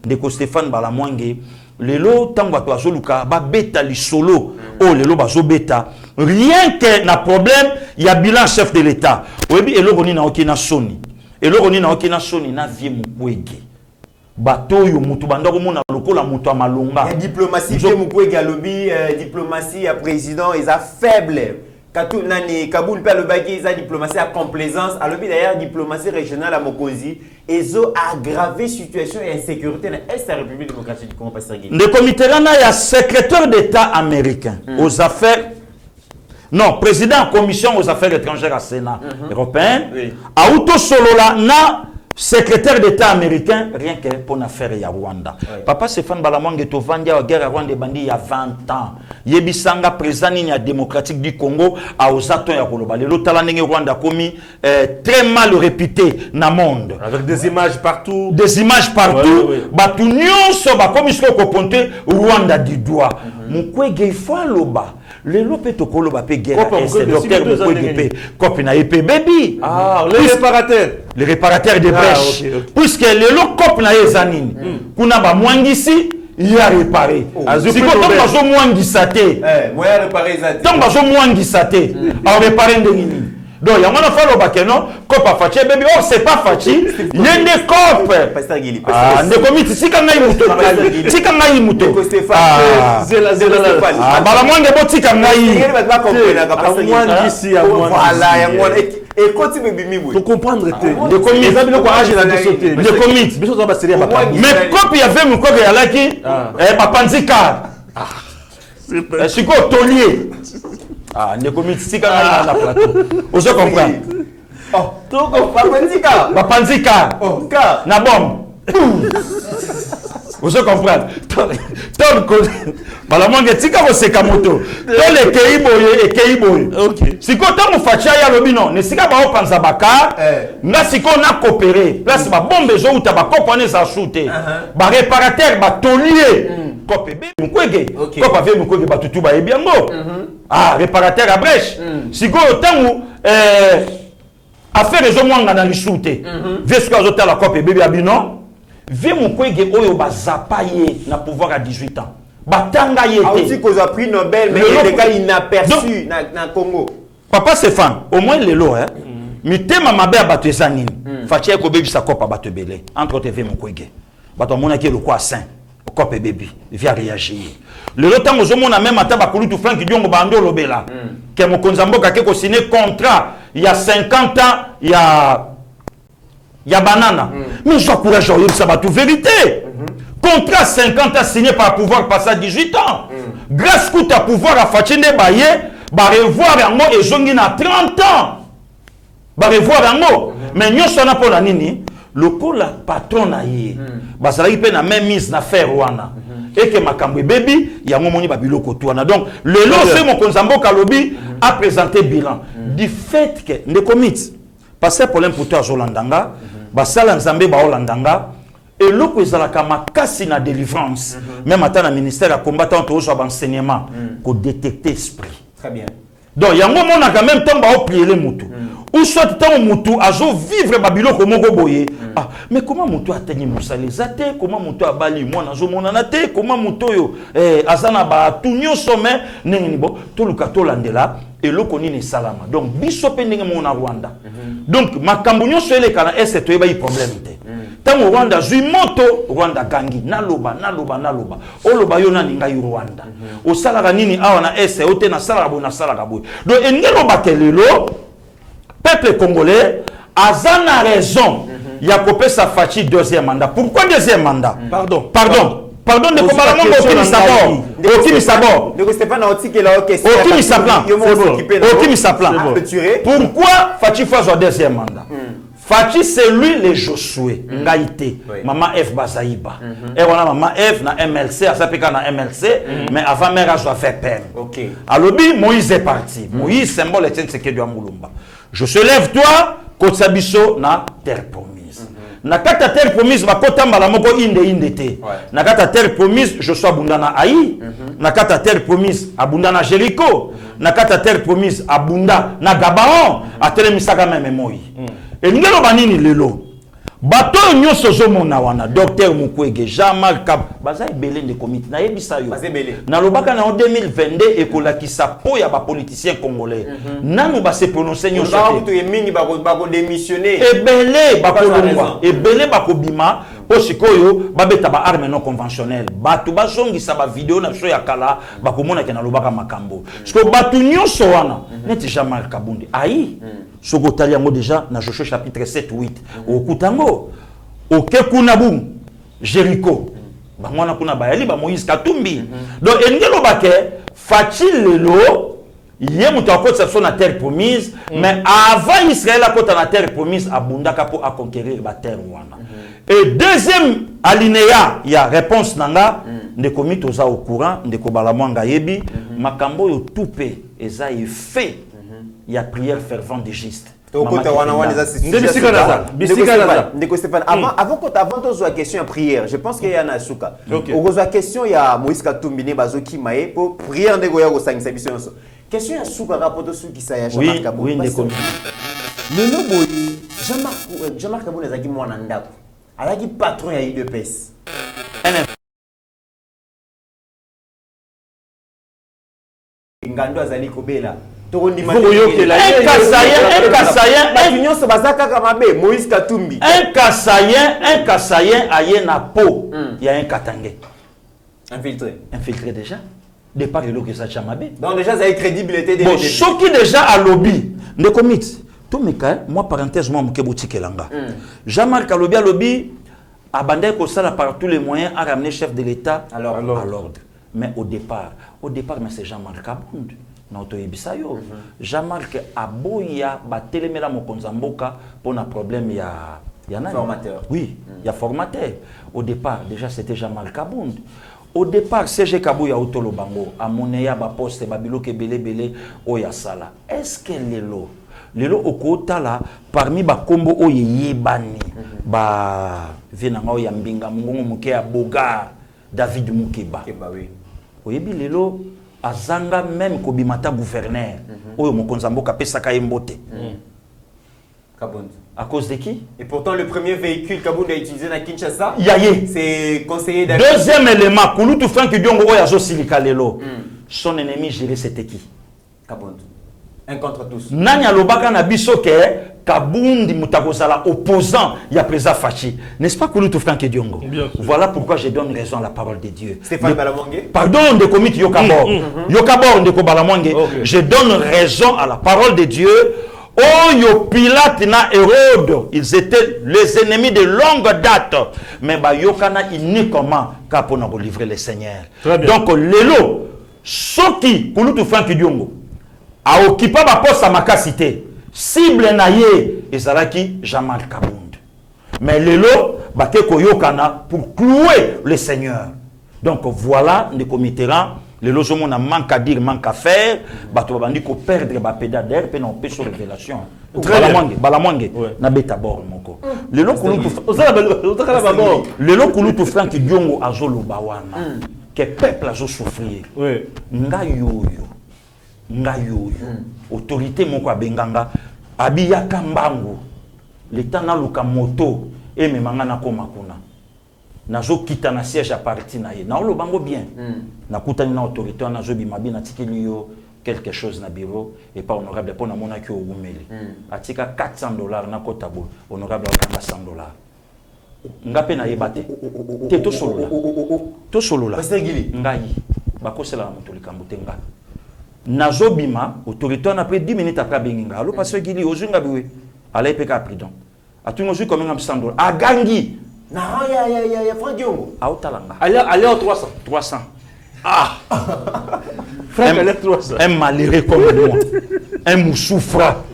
ndeko Stéphane Balamwange lelo tango bato azoluka ba beta li solo o lelo bazobeta rien que na problème ya bilan chef de l'état oyebi eloko ni na okina soni eloko ni na okina soni na vie mukwege bato yo mutu bandako mona lokola mutu amalonga la diplomatie vie mukwege alobi diplomatie ya président est faible. Katou nani Kaboul perd le bagage, ils ont diplomatie à complaisance. Alors d'ailleurs diplomatie régionale à Mokozi, ils ont aggravé situation et insécurité dans l'Est de la République démocratique du Congo. Le comité là, il y a secrétaire d'État américain aux affaires, non président commission aux affaires étrangères à Sénat européen. À Outo Solola na secrétaire d'État américain, rien que pour l'affaire ya Rwanda. Papa Stéphane Balamwange to vandia wa guerre à Rwanda bandi il y a 20 ans. Yebisanga président ni démocratique du Congo a osato ya koloba. Le lotala ndenge Rwanda komi très mal réputé na monde. Avec des images partout. Des images partout. Batu nyonso ba komisko ko ponte Rwanda du doigt. Mukwege ifwa loba. Le lopé to koloba pe guerre est docteur Mukwege pe copine na EP baby. Ah, les réparateurs. Les réparateurs de brèches. Puisque les locaux na ezanini. Kuna ba mwangisi il a réparé. Si quand on va mwangissate. Moya réparer zate. Tant va mwangissate. A réparer ndengini. Donc il y a mon enfant au non cop a fachi baby oh c'est pas fachi il y a des cop pasteur Gili ah ne comité si quand ngai muto zela ah bala mwanga botika ngai va comprendre ka pasteur Gili voilà ya ngwana et continue bimi boy pour comprendre de comité ça bilo ko age na dossier de comité biso za ba série ba mais cop il y avait mon ko ya laki bapanzika c'est quoi tolier ah ne comité si quand ngai na plateau on se comprend oh toko bapanzika oh ka na bombe vous comprenez donc Balamwange tika ko seka moto to le keiboye OK siko tango facha ya lobino ne sika ba opanza baka nga siko na coopérer place ba bombe zo uta ba kopone za shooter ba réparateur ba tolier kopebe mukwege kopa ve mukwege ba tutu ba ebiango ah réparateur à brèche siko tango affaire ezo mwanga na lisute vesko azota la kope bébé abino vie mukwege oyo bazapaye na pouvoir à 18 ans batanga yete aussi qu'on a pris Nobel mais il y a des cas inaperçus na Congo papa Stéphane au moins lelo hein mitema mabe bato ezanini fatia ko bébé sa kopa bato belé entre autres vie mukwege bato mona ke le quoi saint kope bébé vient réagir le temps aux hommes même ata bakulutu Frank Diongo bando lobela que mokonza mboka ke ko signer contrat il y a 50 ans il y a banana mais je courage au ça va tout vérité contrat 50 ans signé par pouvoir passer à 18 ans grâce coup à pouvoir à fatine baye ba revoir yango et zongi na 30 ans ba revoir yango mais nyoso na pona nini lokola patron na ye basala pe na même mise na faire wana et que makambo baby yango moni ba biloko toana donc le lot c'est mon konzamboka lobi a présenté bilan du fait que ne commit passer problème pour toi Zolandanga basala nzambe ba Olandanga et loko ezalaka makasi na délivrance même ata na ministère à combattant to so enseignement ko détecter esprit très bien donc yango mona quand même temps ba plier les mutu ou soit tant mutu azo vivre babilo comme boye. Ah, mais comment mutu ateni musalezate, comment mutu abali moi nazo monana te, comment mutu yo azana ba tunyo sommet nengi bo to lukato landela et lo konini salama. Donc biso pe ndenge mona Rwanda. Donc makambo nyonso ele kana est to yeba yi problème te. Tango Rwanda zui moto Rwanda gangi naloba oloba yo na ninga yu Rwanda osala nini awa na ese ote na sala bo na sala boy. Donc engelo batelelo peuple congolais azana raison ya kopesa Fachi deuxième mandat. Pourquoi deuxième mandat? Pardon de comparement Okimi Sabor. Donc Stéphane Otiki là OK. Okimi Saplan. Okimi Saplan. Pourquoi Fachi fait deuxième mandat? Fachi c'est lui les Josué Ngaïté maman F Bazaïba et voilà maman F na MLC à s'appeler na MLC mais avant mère a fait peine. OK. Alors Moïse est parti. Moïse symbole est ce que du Amulumba. Je se lève toi Kotsabiso na terre promise. Na kata terre promise va kotamba moko inde te. Na kata terre promise je sois abundana Aï. Na kata terre promise abundana Jéricho. Na kata terre promise abunda na Gabaon atelemisaka même moi. Et nous avons lelo. Bato nyonso zomona wana docteur Mukwege Jean-Marc Kab baza ebele de comité na yebisa yo. Na lobaka na en 2022 ekolakisa po ya ba politicien congolais. Nanu ba se prononcer nyonso. Ba to yemingi ba ko démissionner. Ebele ba ko longwa. Ebele ba ko bima po sikoyo ba beta ba arme non conventionnelle. Bato ba zongisa ba vidéo na so ya kala ba ko mona ke na lobaka makambo. Siko bato nyonso wana neti Jean-Marc Kabundi. Aïe. Soko taliango déjà na Joshua chapitre 7-8 au Kutango au Kekunabu Jéricho bangwana kuna bayali ba Moïse Katumbi donc engelo bake Fachi lelo yé muto akota so na terre promise mais avant Israël akota na terre promise abundaka pour à conquérir ba terre wana et deuxième alinéa il y a réponse nanga ndeko mitoza au courant ndeko balamwanga yebi makambo yo tupe eza fait. Il y a prière fervente de juste. Avant de la question prière, je pense qu'il y a une souka. La question il y a Moïse Katumbi bazoki maé pour prière de goya go sangisa biso. Question ya souka rapport sur qui ça y a Jean-Marc Kabou. Oui, ndeko. Le noboyi Jean-Marc Kabou ezaki mwana ndako. Alaki patron ya UDPS. Ngando azali kobela. Un Kassayen aye na po. Il y a un Katangé. Infiltré déjà. Départ de l'eau que ça chamabé. Donc déjà ça a crédibilité de. Bon, ce qui déjà à lobby. Ne commit. Tout Mikael, moi parenthèse moi mon boutique langa. Jean-Marc lobby à lobby abandonné ko ça par tous les moyens à ramener chef de l'État à l'ordre. Mais au départ mais c'est Jean-Marc Kabound. Jean-Marc Aboya batelemela mokonza mboka pour un problème ya formateur. Oui, il y a formateur. Au départ déjà c'était Jean-Marc Kabound. Au départ CG Kabuya Otolo Bango amoneya ba poste babilo ke belé oya sala. Est-ce que lelo okota là parmi ba kombo oyebani ba venanga oya mbinga mungu muke ya boga David Mukeba. Oui. Oyebi lelo azanga même kobimata gouverneur oyo mokonza mboka pesaka yembote Kabound. À cause de qui? Et pourtant le premier véhicule Kabound a utilisé na Kinshasa Yaye c'est conseiller David. Deuxième élément Kulutu Frank Diongo oyo azosilika lelo son ennemi géré c'était qui? Kabound. Un contre tous. Nani alobaka na biso ke Kabundi mutakozala opposant ya président Fachi. N'est-ce pas Kulutu Frank Diongo? Voilà pourquoi je donne raison à la parole de Dieu. Stéphane Balamwange. Pardon de commit Yokabor. Yokabor de Balamwange. Je donne raison à la parole de Dieu. Oh yo Pilate na Hérode, ils étaient les ennemis de longue date. Mais ba yokana uniquement car pour nous livrer le Seigneur. Donc lelo soki Kulutu Frank Diongo a occupé ma poste à Makasité. Cible naye ezalaki Jean-Marc Kabound. Mais lelo bake koyokana pour clouer le Seigneur. Donc voilà les comitéran lelo zo mona manque à dire manque à faire bato bandi ko perdre ba pédale d'air pe non pe sur révélation. Balamwange na beta bord moko. Lelo Kulutu Frank Diongo azolo bawana que peuple azo souffrir. Nga yoyo autorité moko abenganga Abiya Kambangu. L'État n'a luka moto et me mangana koma kuna. Nazo kita na siège à partir na ye. Na lo bango bien. Na kutani na autorité na zo bimabi na tikeli yo quelque chose na bureau et pas honorable pour na mona ki o umeli. Atika $400 na kotabo honorable akanga $100. Ngape na yebate. Te to solo la. To solo la. Ngai. Bakosela na moto likambo tenga. Nazo bima autorité na après 10 minutes après benginga. Allo pasteur Gili ozunga biwe. Allez peka pardon. Atu ngozu comme un $100. Agangi. Non, il y a Franck Diongo. Aotalanga. Allez au 300. 300. Ah. Frère, allez 300. Un malheureux comme moi. Un moussouffra.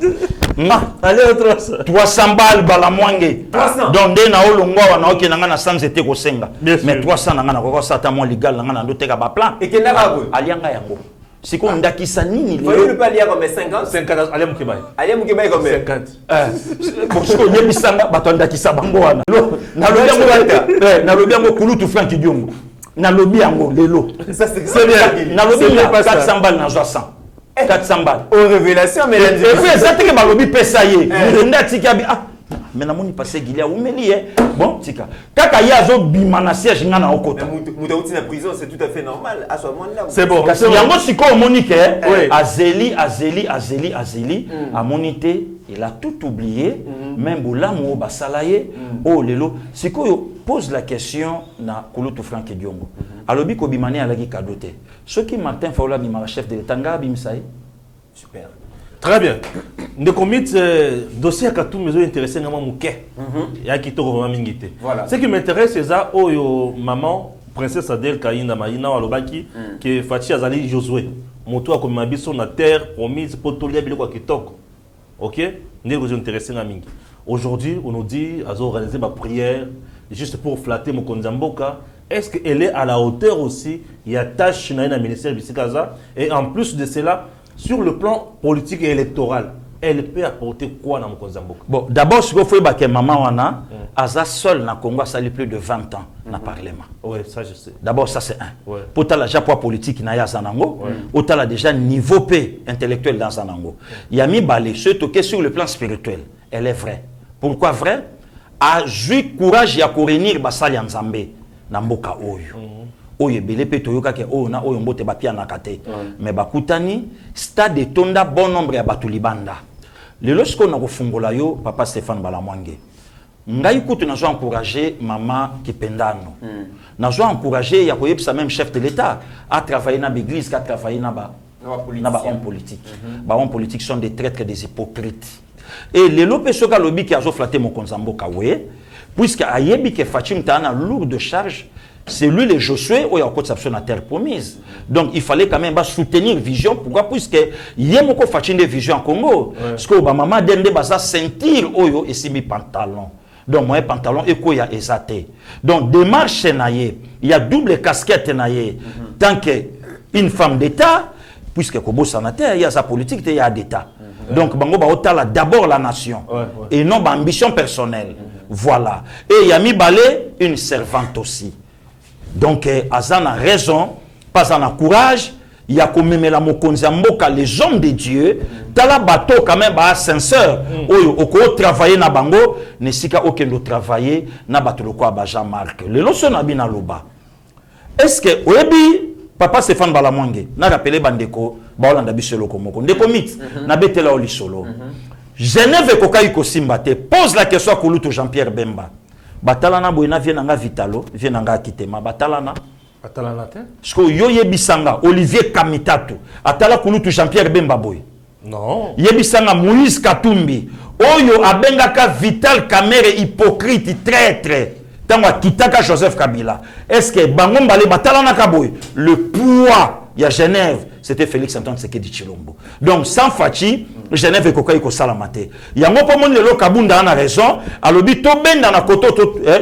Allez au 300. 300 balles balamwange. 300. Donc dès na olongwa wana oke nanga na sans été ko senga. Bien sûr. Mais 300 nanga na ko sata mo légal nanga na ndoteka ba plan. Et quel est Alianga yango. Siko ndakisa nini il faut ne pas lire comme 50. 50, allez Moukibaye. Allez, Moukibaye comme 50. Parce que yebisanga bato ndakisa bango wana. Na lobi yango na lobi yango kulutu Franck Diongo. Na lobi yango lelo. Ça c'est bien. Na lobi 400 balles na 100. 400 balles. Aux révélations, mesdames et messieurs. C'est ça que ma lobby pesa ye. Ndati ah mais na moni passé gilia umeli bon tika kaka yazo bimana siège ngana okota Moutouti na prison c'est tout à fait normal à ce moment-là. C'est bon. yango siko monique azeli a monité il a tout oublié même bolamu basalaye oh lelo siko pose la question na kulutu Franck Diongo alobi ko bimane alaki kadote ce qui Martin Fayulu bimara chef de l'État bimisai Super. Très bien. Ndekomit dossier à tout maison intéressé ngama muke. Ya kitoko vraiment mingité. Voilà. Ce qui m'intéresse c'est ça oyo maman princesse Adèle Kaïna Maïna walobaki que Fati Azali Josué. Moto a comme biso na terre promise pour tolia biloko kitoko. OK? Ndeko intéressé na mingi. Aujourd'hui, on nous dit à organiser ma prière juste pour flatter mon Konzamboka. Est-ce qu'elle est à la hauteur aussi? Il y a tâche dans le ministère Bissikaza et en plus de cela sur le plan politique et électoral, elle peut apporter quoi dans mon Zamboka? Bon, d'abord, ce qu'il faut que maman wana, Aza seul na Congo, ça a plus de 20 ans dans le Parlement. Oui, ça je sais. D'abord, ça c'est un. Ouais. Pour la poids politique, il y a Zanango. Autant là déjà niveau P intellectuel dans Zanango. Il y a mis balé, ce toqué sur le plan spirituel. Elle est vraie. Pourquoi vraie? A joué courage et à courir Basali en Zambé, Namboka Oyo. Oye belé pe toyoka ke o na oyo mbote bapia na kate mais bakutani stade tonda bon nombre ya batu libanda lelo siko na kofungola yo papa Stéphane Balamwange ngai kutu na zo encourager mama Kipendano na zo encourager ya koyebisa même chef de l'État à travailler na l'église à travailler na ba homme politique ba homme politique sont des traîtres des hypocrites et lelo pe soka lobi ki azo flatter mon Konzamboka we puisque ayebi ke Fatim tana lourde charge. C'est lui le Josué où il y a encore sa terre promise. Donc il fallait quand même soutenir vision. Pourquoi? Puisque il y a beaucoup de vision en Congo. Parce que maman dende basa sentir oyo et si mi pantalon. Donc moi pantalon et quoi il y a exaté. Donc démarche naïe, il y a double casquette naïe. Tant que une femme d'État, puisque Kobo Sanater il y a sa politique il y a d'État. Donc bango ba otala d'abord la nation et non ba ambition personnelle. Voilà. Et il y a mis balé une servante aussi. Donc, Azan a raison, pas en a courage, il y a comme même la Mokonzamboka, les hommes de Dieu, dans la bateau quand même, bah, sincère, au travailler na bango, ne sika aucun de travailler, na bateau le quoi, bah, Jean-Marc. Le loson a bien à l'oba. Est-ce que, oebi, papa Stéphane Balamwange, n'a rappelé Bandeko, bah, on a bis le komoko, ndeko mit, n'a bête là au lisolo. Genève et Kokaï Kosimbate, pose la question à Kouloutou Jean-Pierre Bemba. Batalana boina vient nga vitalo vient nga kitema batalana te sko yo yebisanga Olivier Kamitatu atala kulutu Jean-Pierre Bemba boy non yebisanga Moïse Katumbi oyo abengaka Vital Kamerhe hypocrite traître tango kitaka Joseph Kabila est-ce que bango mbale batalana ka boy le poids ya Genève c'était Félix Antoine Tshisekedi Tshilombo. Donc sans Fachi, Genève et Kokaï ko salamate. Yango po mon lelo Kabunda a raison, alobi to benda na koto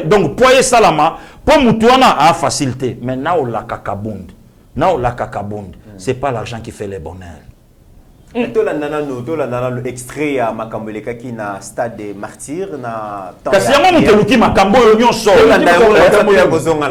donc poye salama pour mutuana a facilité. Mais na o la kakabund. Na o la kakabund, c'est pas l'argent qui fait le bonheur. To la nana le extrait à Makambeleka qui na stade des martyrs na kasi yango muteluki makambo yo nyonso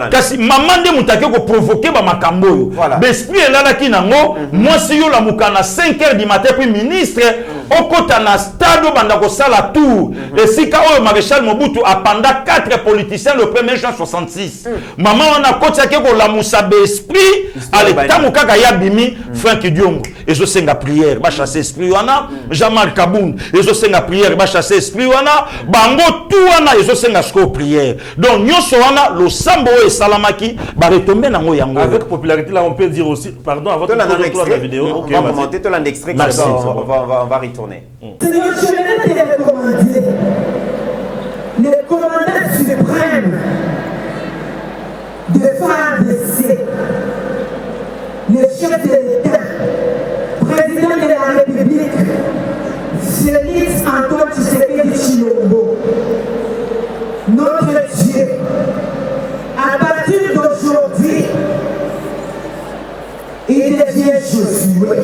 kasi maman de mutake ko provoquer ba makambo yo l'esprit elala ki nango moi si yo la mukana 5h du matin puis ministre okota na stade banda ko sala tour et si ka o maréchal Mobutu a pendant 4 politiciens le 1er juin 66 maman on a koti ke ko la musabe esprit ale tamu kaka ya bimi Frank Diongo ezo senga prière ba chasser esprit wana Jean-Marc Kabound ezo senga prière ba chasser esprit wana bango tout wana ezo senga sko prière donc nyoso wana lo sambo et salamaki ba retomber nango yango avec popularité là on peut dire aussi pardon avant de la vidéo on va commenter tout l'extrait on va retourner. Seigneur, je vais te recommander le commandant suprême de FARDC, le chef de l'État, président de la République, Félix Antoine Tshisekedi Tshilombo, notre Dieu, à partir d'aujourd'hui, il devient Josué.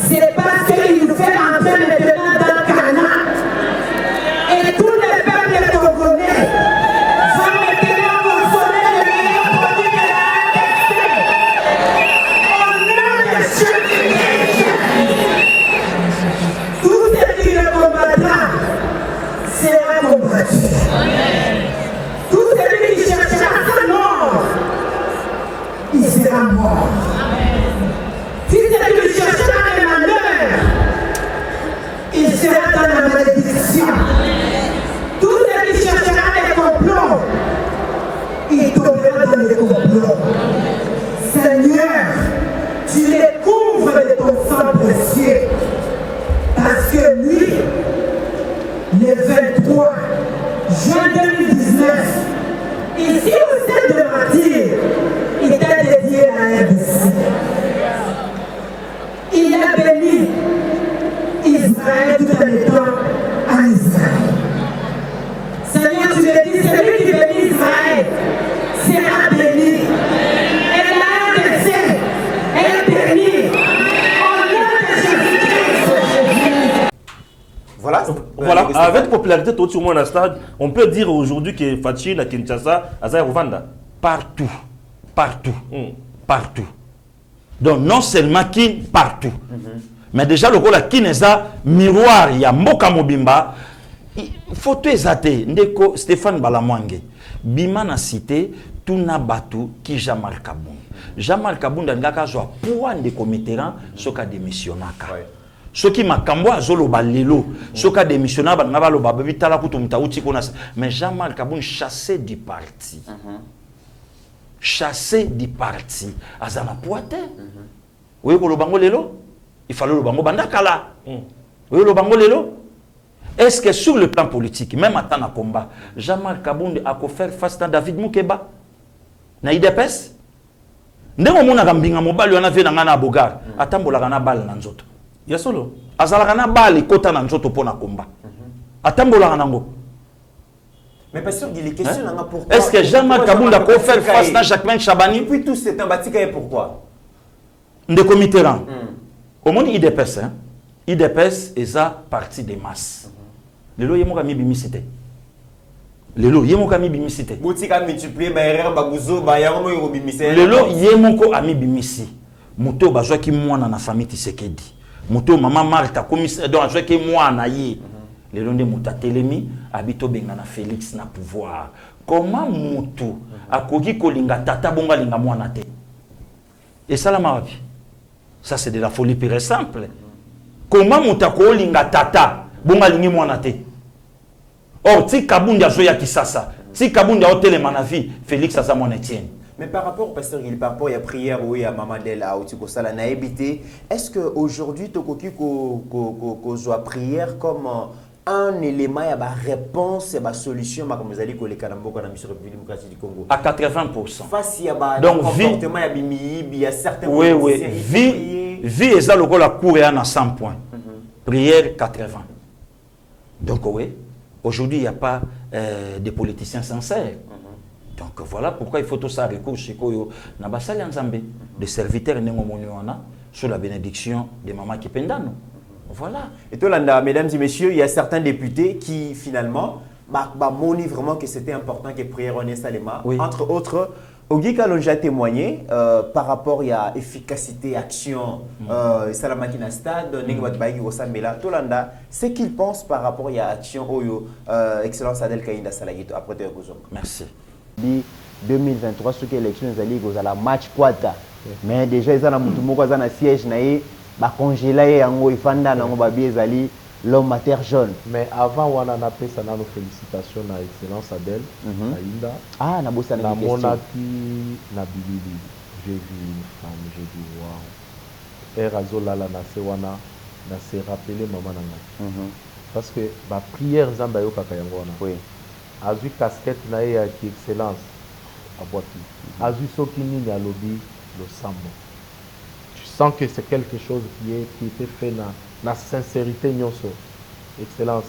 C'est parce qu'il nous fait entrer maintenant dans Canaan. Et tous les peuples congolais vont maintenant consommer le meilleur produit de la RDC. Au nom de Jésus. Tout ce qui le combattra sera combattu. Tout celui qui cherchera sa mort, il sera mort. Si celui qui cherchera le malheur, il sera dans la malédiction. Tout celui qui cherchera les complots, il tombera dans les complots. Seigneur, tu les couvres de ton sang précieux. Parce que lui, le 23 juin 2019, ici au stade de Martyr, il t'a dédié à la RDC. Il a béni Israël tout en étant en Israël. Seigneur, tu le dis, celui qui bénit Israël sera béni. Et la RDC est bénie. Au nom de Jésus-Christ. Voilà. Voilà, avec popularité tout le monde à stade, on peut dire aujourd'hui que Fachi, la Kinshasa, Azaï Rwanda. partout partout. Donc non seulement qui partout, mais déjà le rôle qui n'est pas miroir, il y a Mboka Mobimba, photo exaté, ndeko Stéphane Balamwange, bima na cité, tout na batu qui Jean-Marc Kabound. Jean-Marc Kabound ndaka zo pour ndeko Mitterrand soka démissionnaka. Ce qui m'a cambois zolo balelo, soka démissionnaba ngaba lo babi tala kutu mtauti kona, mais Jean-Marc Kabound chassé du parti. Chassé du parti. Azana poite. Oui, pour le bango lelo, il fallait le bango bandakala. Oui, le bango lelo. Est-ce que sur le plan politique, même à temps combat, Jean-Marc Kabound a faire face à David Moukeba? Na IDPS? Ndemo mona gambinga mobali wana ve na ngana bogar, atambola kana bal na nzoto. Ya solo. Azala kana bal kota na nzoto pona combat. Atambola kana ngo. Mais pas sûr qu'il est question pourquoi. Est-ce que Jean-Marc Kabound a faire face à Jacquemin Chabani? Depuis tout ce temps, Batika et pourquoi? Ndeko Mitterrand. Au monde IDPS, hein? IDPS est ça partie des masses. Lelo yemoka mi bimisité. Lelo yemoka mi bimisité. Boutika multiplié ba erreur ba guzo ba yango mo bimisé. Lelo yemoko ami bimisi. Muto bazwa ki mwana na famille Tshisekedi. Muto maman Martha commissaire donc azwa ki mwana ye. Lelo nde muta telemi habito benga na Félix na pouvoir. Comment mutu akoki kolinga tata bonga linga mwana te? Et ça la maravi. Ça c'est de la folie pure et simple. Comment muta ko linga tata bonga lingi mwana te? Or ti Kabound azo ya kisasa. Ti Kabound a telema na vie Félix aza mwana Etienne. Mais par rapport au pasteur Gil, par rapport à la prière, oui, à Mamadel, à Otiko Sala, na habité, est-ce qu'aujourd'hui, tu as soit prière comme un élément, il y a une réponse, il y a une solution, comme vous allez dire, les Kanambo, dans la République démocratique du Congo? À 80%. Face, il y a un comportement, il y a certains... Oui, oui. Vie est là, le la cour est à 100 points. Prière, 80. Donc, oui, aujourd'hui, il n'y a pas de politiciens sincères. Donc voilà pourquoi il faut tout ça recours chez Koyo Nabasali Nzambe, des serviteurs sous la bénédiction de Maman Kipendano. Voilà. Et tout là, mesdames et messieurs, il y a certains députés qui finalement montrent vraiment que c'était important que prière en Salema. Oui. Entre autres, Ogi Kalonji a témoigné par rapport à efficacité, action, Salamaki stade, Tolanda, ce qu'il pense par rapport à action, Excellence Adel Kainda Salagito, après te Merci. 2023, ce que l'élection est à la match quota. Mais déjà, ils ont un siège, ils ont congélé, l'homme mater jaune. Mais avant, on a appelé ça nos félicitations à Excellence Adel Kainda. Ah, na bossa na monaki na bilili. J'ai vu une femme, j'ai dit waouh. Et Razola la nasewana na se rappeler maman nanga. Parce que ma prière zamba yo kaka yango wana. Oui. Azui casquette na ya ki Excellence à boîti. Azui soki nini ya lobby le sambo. Tu sens que c'est quelque chose qui était fait na sincérité nyonso. Excellence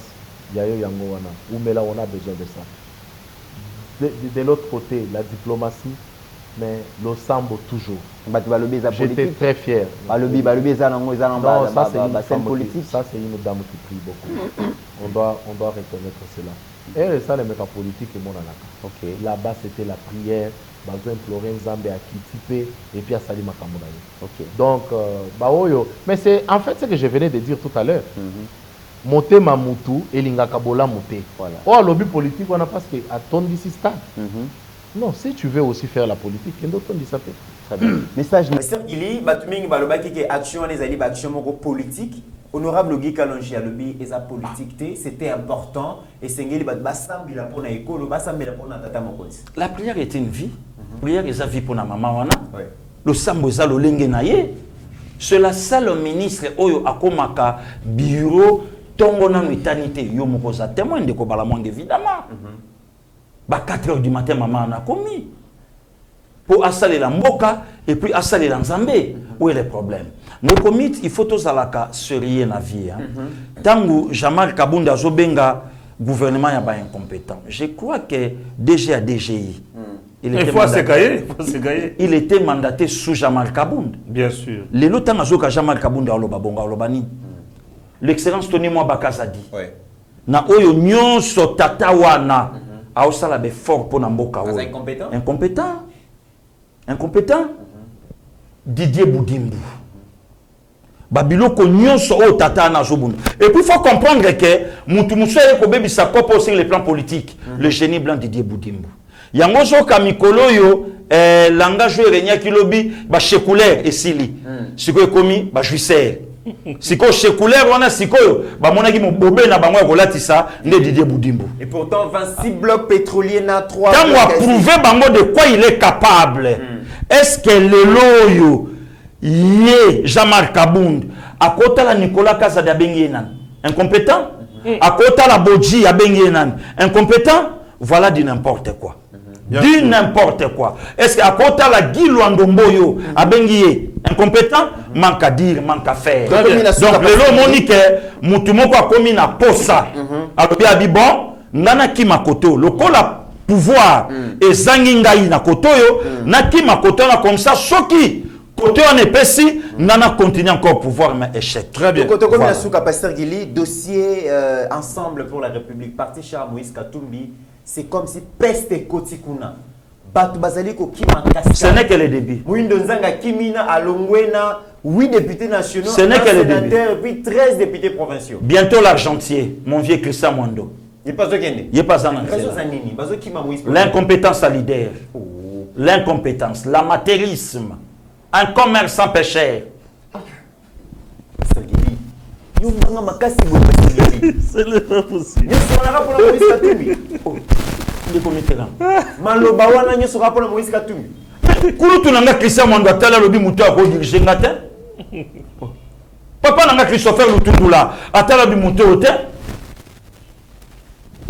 yayo yango wana. Ou mais là on a besoin de ça. De l'autre côté, la diplomatie, mais le sambo toujours. J'étais très fier. Non, ça c'est une femme politique. Ça c'est une dame qui prie beaucoup. On doit reconnaître cela. Et ça les mecs politique et mon anaka. Okay. Là-bas c'était la prière. Besoin implorer Nzambe à Kitipe et puis à Sali Makamodaye. Okay. Donc, mais c'est en fait ce que je venais de dire tout à l'heure. Monter Mamoutou et Lingakabola monter. Voilà. Oh, lobby politique, on a parce que à ton d'ici stade. Non, si tu veux aussi faire la politique, il y a d'autres qui s'appellent. Très bien. Message. Il y a action les alliés action politique. Honorable Guy Kalonji a lobby et sa politique c'était important et c'est ngeli basambi la pona école basambi la pona tata mokonzi. La prière est une vie. Prière est sa vie pour na maman wana. Le sambo za lo lenge na ye. C'est la seule ministre oyo akomaka bureau tongo na nuitanité yo mokoza témoin de ko bala monde évidemment. Ba 4h du matin maman na komi. Pour assaler la mboka et puis assaler la Nzambe. Où est le problème? Nos comités, il faut tous alaka sérieux na vie. Tangu Jamal Kabunda Zobenga gouvernement ya ba incompétent. Je crois que DG à DGI. Il était mandaté sous Jamal Kabunda. Bien sûr. Les lotang azoka Jamal Kabunda aloba bonga alobani. L'excellence Tony Moi Bakazadi. Na oyo nyonso tata wana aosala be fort pour na mboka oyo. Incompétent. Incompétent. Didier Boudimbu. Babiloko nyonso o tata na zobunda. Et puis il faut comprendre que mutumuswe ko bebi sa kopo sur le plan politique, le génie blanc Didier Boudimbu. Yango zo kamikolo yo langage renya kilobi ba séculaire esili. Siko ekomi ba juicer. Siko séculaire wana siko ba monaki mo bobe na bango ko latisa nde Didier Boudimbu. Et pourtant 26 blocs pétroliers na 3. Quand on a prouvé bango de quoi il est capable. Est-ce que le loyo Yé Jean-Marc Kabund à côté la Nicolas Kazadi Abengenan incompétent à côté la Bodji Abengenan incompétent voilà du n'importe quoi du n'importe quoi est-ce qu'à côté la Guy Luandomboyo Abengié incompétent manque à dire manque à faire donc le lot monique mutumoko a commis na posa alors bien bon nana ki makoto le kola pouvoir et zangingai na kotoyo na ki makoto na comme ça soki côté on est pessi, nana continue encore pouvoir mais échec. Très bien. Côté comme Souka Pasteur Gili, dossier ensemble pour la République, parti chez Moïse Katumbi, c'est comme si peste et kotikuna. Batu bazaliko kima kasika. Ce n'est que le début. Mouindo Nzanga Kimina Alongwena, 8 députés nationaux, ce n'est que le début. Et puis 13 députés provinciaux. Bientôt l'argentier, mon vieux Christian Mwando. Il pas il n'est pas un l'incompétence à leader. L'incompétence, l'amateurisme. Un commerçant pêcheur. C'est pas possible. Christian Mandata lobi muto a dirigé ngata. Papa nanga Christopher Lutundula atala bi muto te.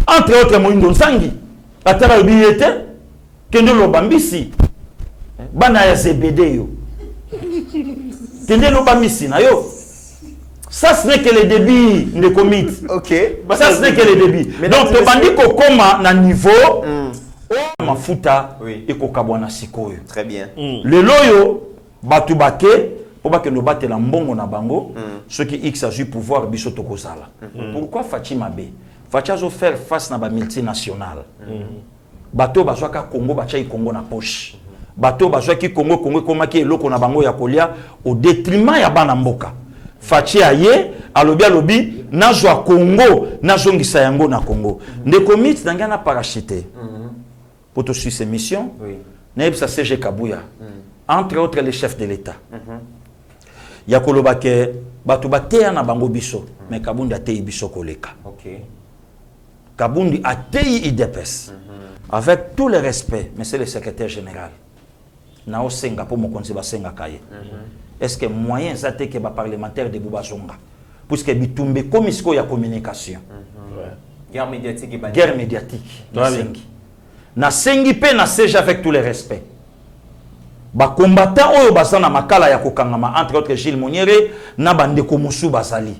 Entre autres Moindo Nsangi atala bi yete kendo lo bambisi. Bana ya CBD yo. Kende lo bambisi na yo. Ça ce n'est que le début de commit. OK. Ça ce n'est que le début. Donc le bandit ko koma na niveau mafuta et ko kabwana sikoyo. Très bien. Le loyo batu bake pour que nous batte la mbongo na bango ceux qui X a eu pouvoir biso tokozala. Pourquoi Fatima B? Fatima zo faire face na ba multinationale. Bato bazwaka Congo bachai Congo na poche. bato bazwa ki Congo komaki eloko na bango ya kolia au détriment ya bana mboka. Fachi aye alobi nazwa Congo nazongisa yango na Congo. Ndeko mit nangana parachute. Pour te suivre ces missions. Oui. Nebsa CG Kabuya. Entre autres les chefs de l'État. Ya koloba ke bato bateya na bango biso mais Kabundi atei biso koleka. OK. Kabundi atei IDPS. Avec tout le respect, monsieur le secrétaire général. Na osenga pour mokonzi basenga kaye. Est-ce que moyen ça te que ba parlementaire de Boubazonga puisque bitumbe komisko ya communication. Guerre médiatique et guerre médiatique. Na sengi pe na siège avec tout le respect. Ba combattant oyo basana makala ya kokangama entre autres Gilles Moniere na bandeko musu basali.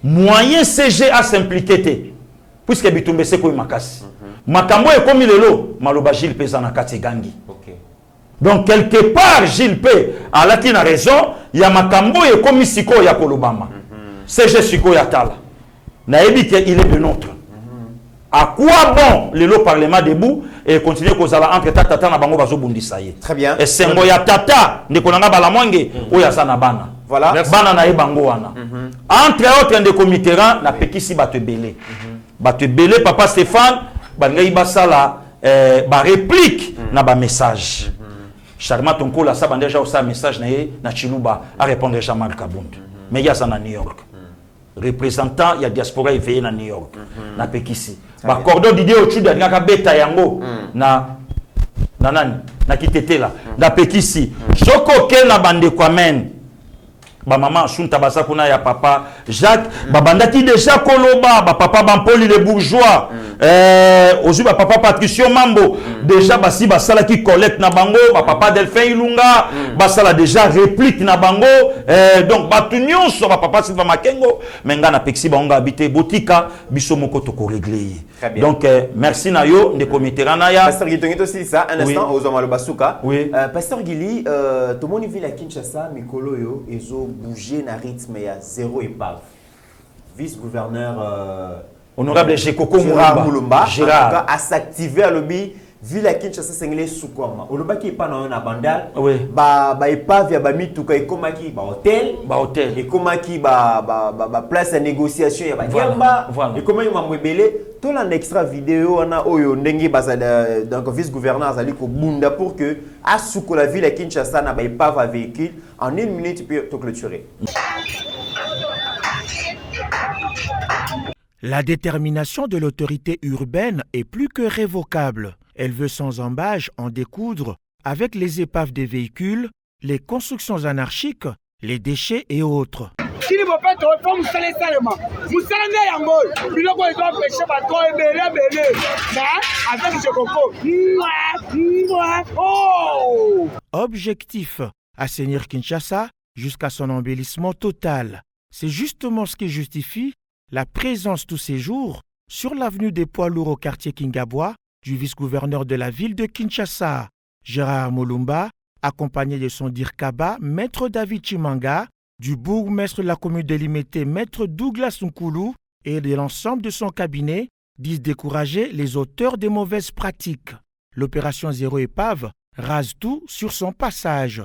Moyen CG à s'impliquer puisque bitumbe se ko makasi. Makambo e komi lelo maloba Gilles pesa na kati gangi. OK. Donc quelque part Gilles P a la raison, il y a makambo e komi siko ya kolobama. CG siko ya tala. Na ebi que il est de notre. À quoi bon le parlement debout et continuer kozala entre tata na bango bazo bundisa ye. Très bien. Et sengo ya tata ndeko nanga bala mwange oya sana bana. Voilà. Bana na e bango wana. Entre autres ndeko mitera na pekisi bato belé. Bato belé papa Stéphane bangai basala ba réplique na ba message. Charma tonko la sa déjà au sa message na Chiluba à répondre Jean-Marc Kabound. Mais il y a ça na New York. Représentant il y a diaspora éveillé na New York. Na pekisi. Ba cordon d'idée au dessus de ngaka beta yango na nani na kitete la na pekisi. Joko ke na bande kwa men. Ba maman sunta basa kuna ya papa Jacques babandaki déjà koloba ba papa Bampoli les bourgeois ozu ba papa Patricio Mambo déjà basi basala ki collecte na bango ba papa Delphin Ilunga basala déjà réplique na bango donc batu nyonso ba papa Silva Makengo menga na pexi bango habité botika biso moko to ko régler donc merci na yo ndeko miterana ya Pasteur Giltongi aussi ça un instant aux hommes basuka oui Pasteur Gili tout mon ville à Kinshasa mikolo yo ezo bouger na rythme ya zéro épave. Vice-gouverneur honorable Jekoko Mulumba Gérard a s'activer à lobby ville à Kinshasa sengele sukwama. Oloba ki pa na bandal oui ba épave ya ba mituka ekomaki ba hôtel ekomaki ba place à négociation ya ba yamba ekomaki mamwebele to la extra vidéo on a oyo ndenge bazala donc vice-gouverneur azali ko bunda pour que asuko la ville à Kinshasa na ba épave à véhicule en 1 minute puis to clôturer. La détermination de l'autorité urbaine est plus que révocable. Elle veut sans embâche en découdre avec les épaves des véhicules, les constructions anarchiques, les déchets et autres. Objectif, assainir Kinshasa jusqu'à son embellissement total. C'est justement ce qui justifie la présence tous ces jours sur l'avenue des Poids Lourds au quartier Kingabois du vice-gouverneur de la ville de Kinshasa, Gérard Mulumba, accompagné de son Dirkaba, maître David Chimanga, du bourgmestre de la commune délimitée, maître Douglas Nkulu, et de l'ensemble de son cabinet, disent décourager les auteurs des mauvaises pratiques. L'opération Zéro Épave rase tout sur son passage.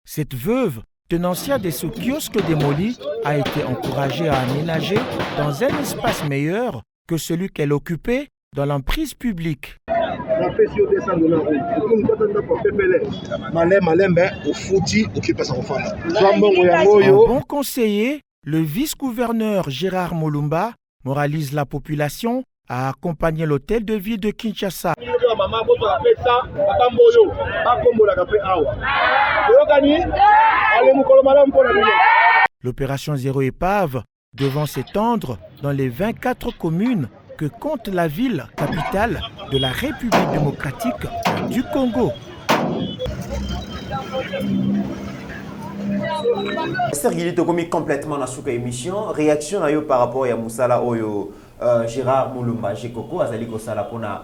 Cette veuve, tenancière de ce kiosque démoli, a été encouragée à aménager dans un espace meilleur que celui qu'elle occupait dans l'emprise publique. Un bon conseiller, le vice-gouverneur Gérard Mulumba moralise la population à accompagner l'hôtel de ville de Kinshasa. L'opération Zéro Épave devant s'étendre dans les 24 communes que compte la ville capitale de la République démocratique du Congo. Sergili Tokomi complètement dans cette émission. Réaction par rapport à Moussala Oyo Gérard Mulumba Jekoko Azali Kosala pour la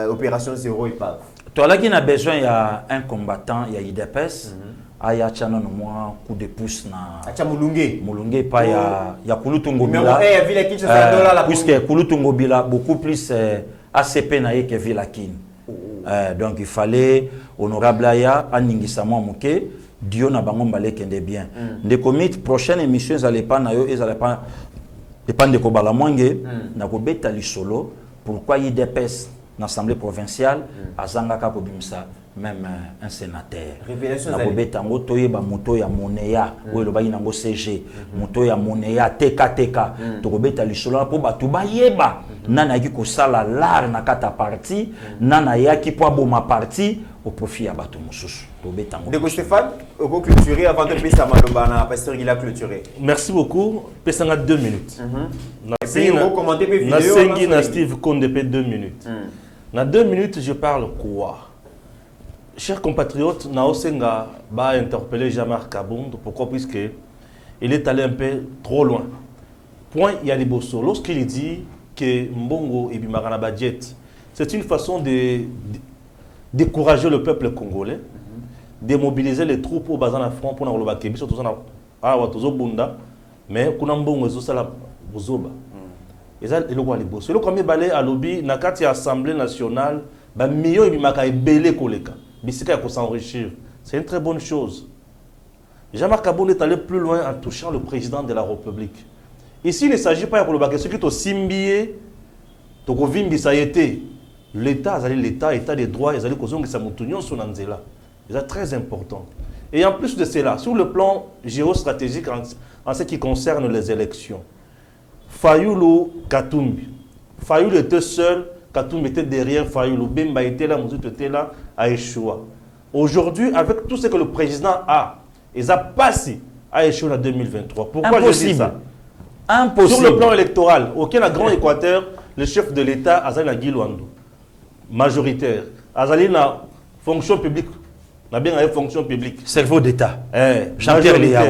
opération Zéro Épave. Toi là qui a besoin il y a un combattant, il y a IDPS. Aya chana no moi coup de pouce na acha mulunge pas ya Kulutungo Bila puisque Kulutungo Bila beaucoup plus ACP na que Vilakin donc il fallait honorable aya aningisa mwa moke dio na bango mbale kende bien de commit prochaine émission ezale pas na yo ezale pas de ko bala mwange na ko beta lisolo pourquoi IDPS l'Assemblée provinciale azanga ka ko bimisa même un sénateur na ko beta ngo toyeba moto ya moneya oyo lo bayi nango CG moto ya moneya TK to ko beta lisolo po batu bayeba nana yaki ko sala lar na kata parti nana yaki po aboma parti au profit ya batu mususu to beta ngo Ndeko Stéphane au clôturer avant de passer à Malobana pasteur Guila clôturer. Merci beaucoup. Pesanga 2 minutes. Nasengi na Steve Kondepe 2 minutes. Na 2 minutes je parle quoi? Chers compatriotes, Naosenga va interpeller Jean-Marc Kabound. Pourquoi? Puisque il est allé un peu trop loin. Point Yaliboso. Lorsqu'il dit que Mbongo et Bimarana Badjet, c'est une façon de décourager le peuple congolais, de mobiliser les troupes au bazar front pour nous le Kébi, surtout à Watozo Bunda, mais qu'on a Mbongo et Zosala Bozoba. Et ça, il y a les boss. Le premier balai à lobby, Nakati Assemblée nationale, millions de Maka et belé koleka. Bisika ko s'enrichir. C'est une très bonne chose. Jean-Marc Kabound est allé plus loin en touchant le président de la République. Ici, il ne s'agit pas de Kolobake, ce qui est au Simbié, Tokovimbi, ça a été l'État, l'État des droits, ils allaient causer sa moutunion sur Nanzela. C'est très important. Et en plus de cela, sur le plan géostratégique, en ce qui concerne les élections, Fayoulou Katumbi. Fayoulou était seul, Katumbi était derrière Fayoulou. Bemba était là, Mouzou était là, à échouer. Aujourd'hui, avec tout ce que le président a, ils ont passé à échouer en 2023. Pourquoi je dis ça? Impossible. Sur le plan électoral, aucun Grand Équateur, le chef de l'État, Azali na Guilouandou, majoritaire. Azali na fonction publique, na bien une fonction publique. Cerveau d'État. Jean-Pierre Liao.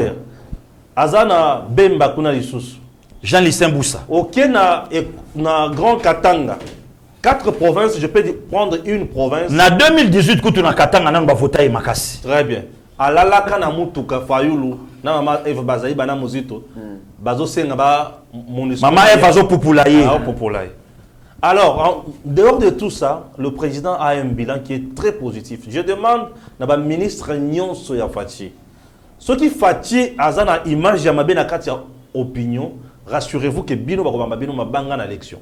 Azana Bemba Kuna Lissous. Jean-Lucien Boussa. Aucun na Grand Katanga. 4 provinces, je peux prendre une province. Na 2018, quand on a Katanga, on a voté Makassi. Très bien. Alala kana mutuka Fayoulou, na mama Eva Bazaï bana muzito. Bazo senga ba monisco. Maman Eva zo populaye. Alors, en dehors de tout ça, le président a un bilan qui est très positif. Je demande à la ministre Nyonso Yafati. Ce qui Fati azana image yamabe na kati opinion, rassurez-vous que bino ba bino mabanga na élection.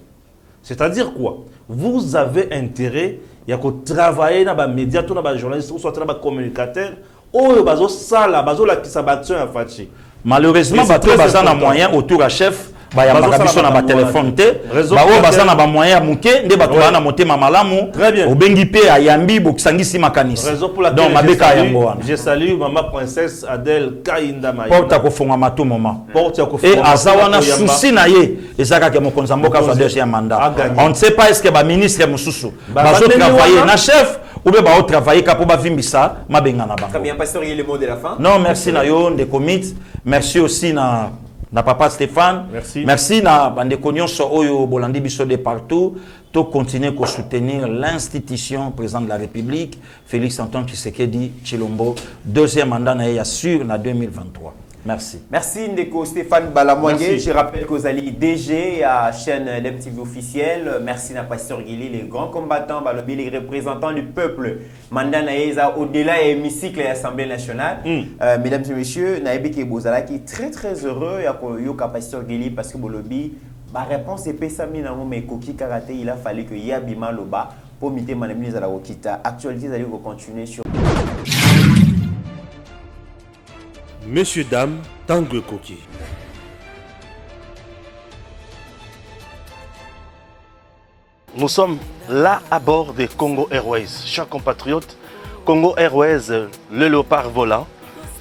C'est-à-dire quoi? Vous avez intérêt à travailler dans les médias, dans les journalistes, ou soit dans les communicateurs, ou bazo sala, bazo la kisabatio ya Fati. Malheureusement, bato baza na moyen autour à chef. Ba ya makabiso na ba téléphone te ba o baza na ba moyen muke nde bato na motema malamu obengi pe ayambi bokisangisi makanisi donc mabeka yango wana je salue maman princesse Adèle Kainda Maïna porte ko fonga mato mama et azawana souci na ye ezaka ke mokonza mboka fa deuxième mandat on ne sait pas est-ce que ba ministre mususu bazo travailler na chef ou bien ba o travailler ka po ba vimbisa mabenga na bango. Très bien, pasteur, il y a le mot de la fin. Non, merci na yo de commit, merci aussi na papa Stéphane, merci na bandeko nyonso oyo bolandi biso de partout, to continuer à soutenir l'institution président de la République Félix Antoine Tshisekedi Tshilombo, deuxième mandat na assure na 2023. Merci. Merci Ndeko Stéphane Balamouangé. Je rappelle que vous allez DG à la chaîne LMTV officielle. Merci à Pasteur Guili, les grands combattants, les représentants du peuple. Mandat Naïza au-delà de l'hémicycle et l'Assemblée nationale. Mesdames et messieurs, Naïbeke Bozala qui est très très heureux à Pasteur Guili parce que Bolobi, ma réponse est Pessami Namo mais Koki Karaté, il a fallu que Yabima Loba pour miter Manamini à la Rokita. Actualité, vous allez continuer sur. Messieurs, dames, Tangue Koki. Nous sommes là à bord de Congo Airways. Chers compatriotes, Congo Airways, le léopard volant,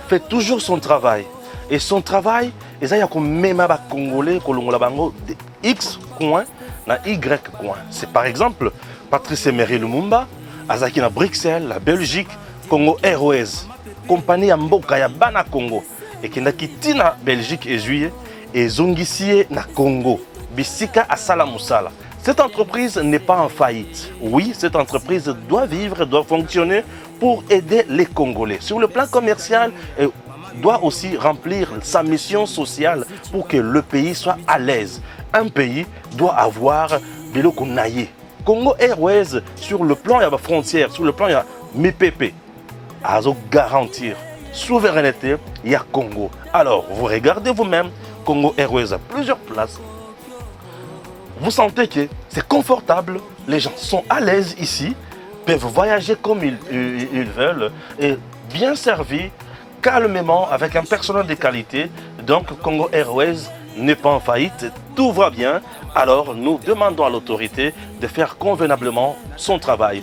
fait toujours son travail. Et son travail, il y a même des Congolais qui ont de X coins na Y coins. C'est par exemple Patrice Emery Lumumba, Azaki na Bruxelles, la Belgique, Congo Airways. Compagnie ya mboka ya bana Congo et qui n'a quitté na Belgique et juillet et zongisie na Congo bisika asala musala. Cette entreprise n'est pas en faillite. Oui, cette entreprise doit vivre, doit fonctionner pour aider les Congolais. Sur le plan commercial, elle doit aussi remplir sa mission sociale pour que le pays soit à l'aise. Un pays doit avoir de l'eau. Congo Airways, sur le plan de la frontière, sur le plan de MIPP, à garantir souveraineté, il y a Congo. Alors, vous regardez vous-même, Congo Airways a plusieurs places. Vous sentez que c'est confortable, les gens sont à l'aise ici, peuvent voyager comme ils veulent et bien servis, calmement, avec un personnel de qualité. Donc, Congo Airways n'est pas en faillite, tout va bien. Alors, nous demandons à l'autorité de faire convenablement son travail.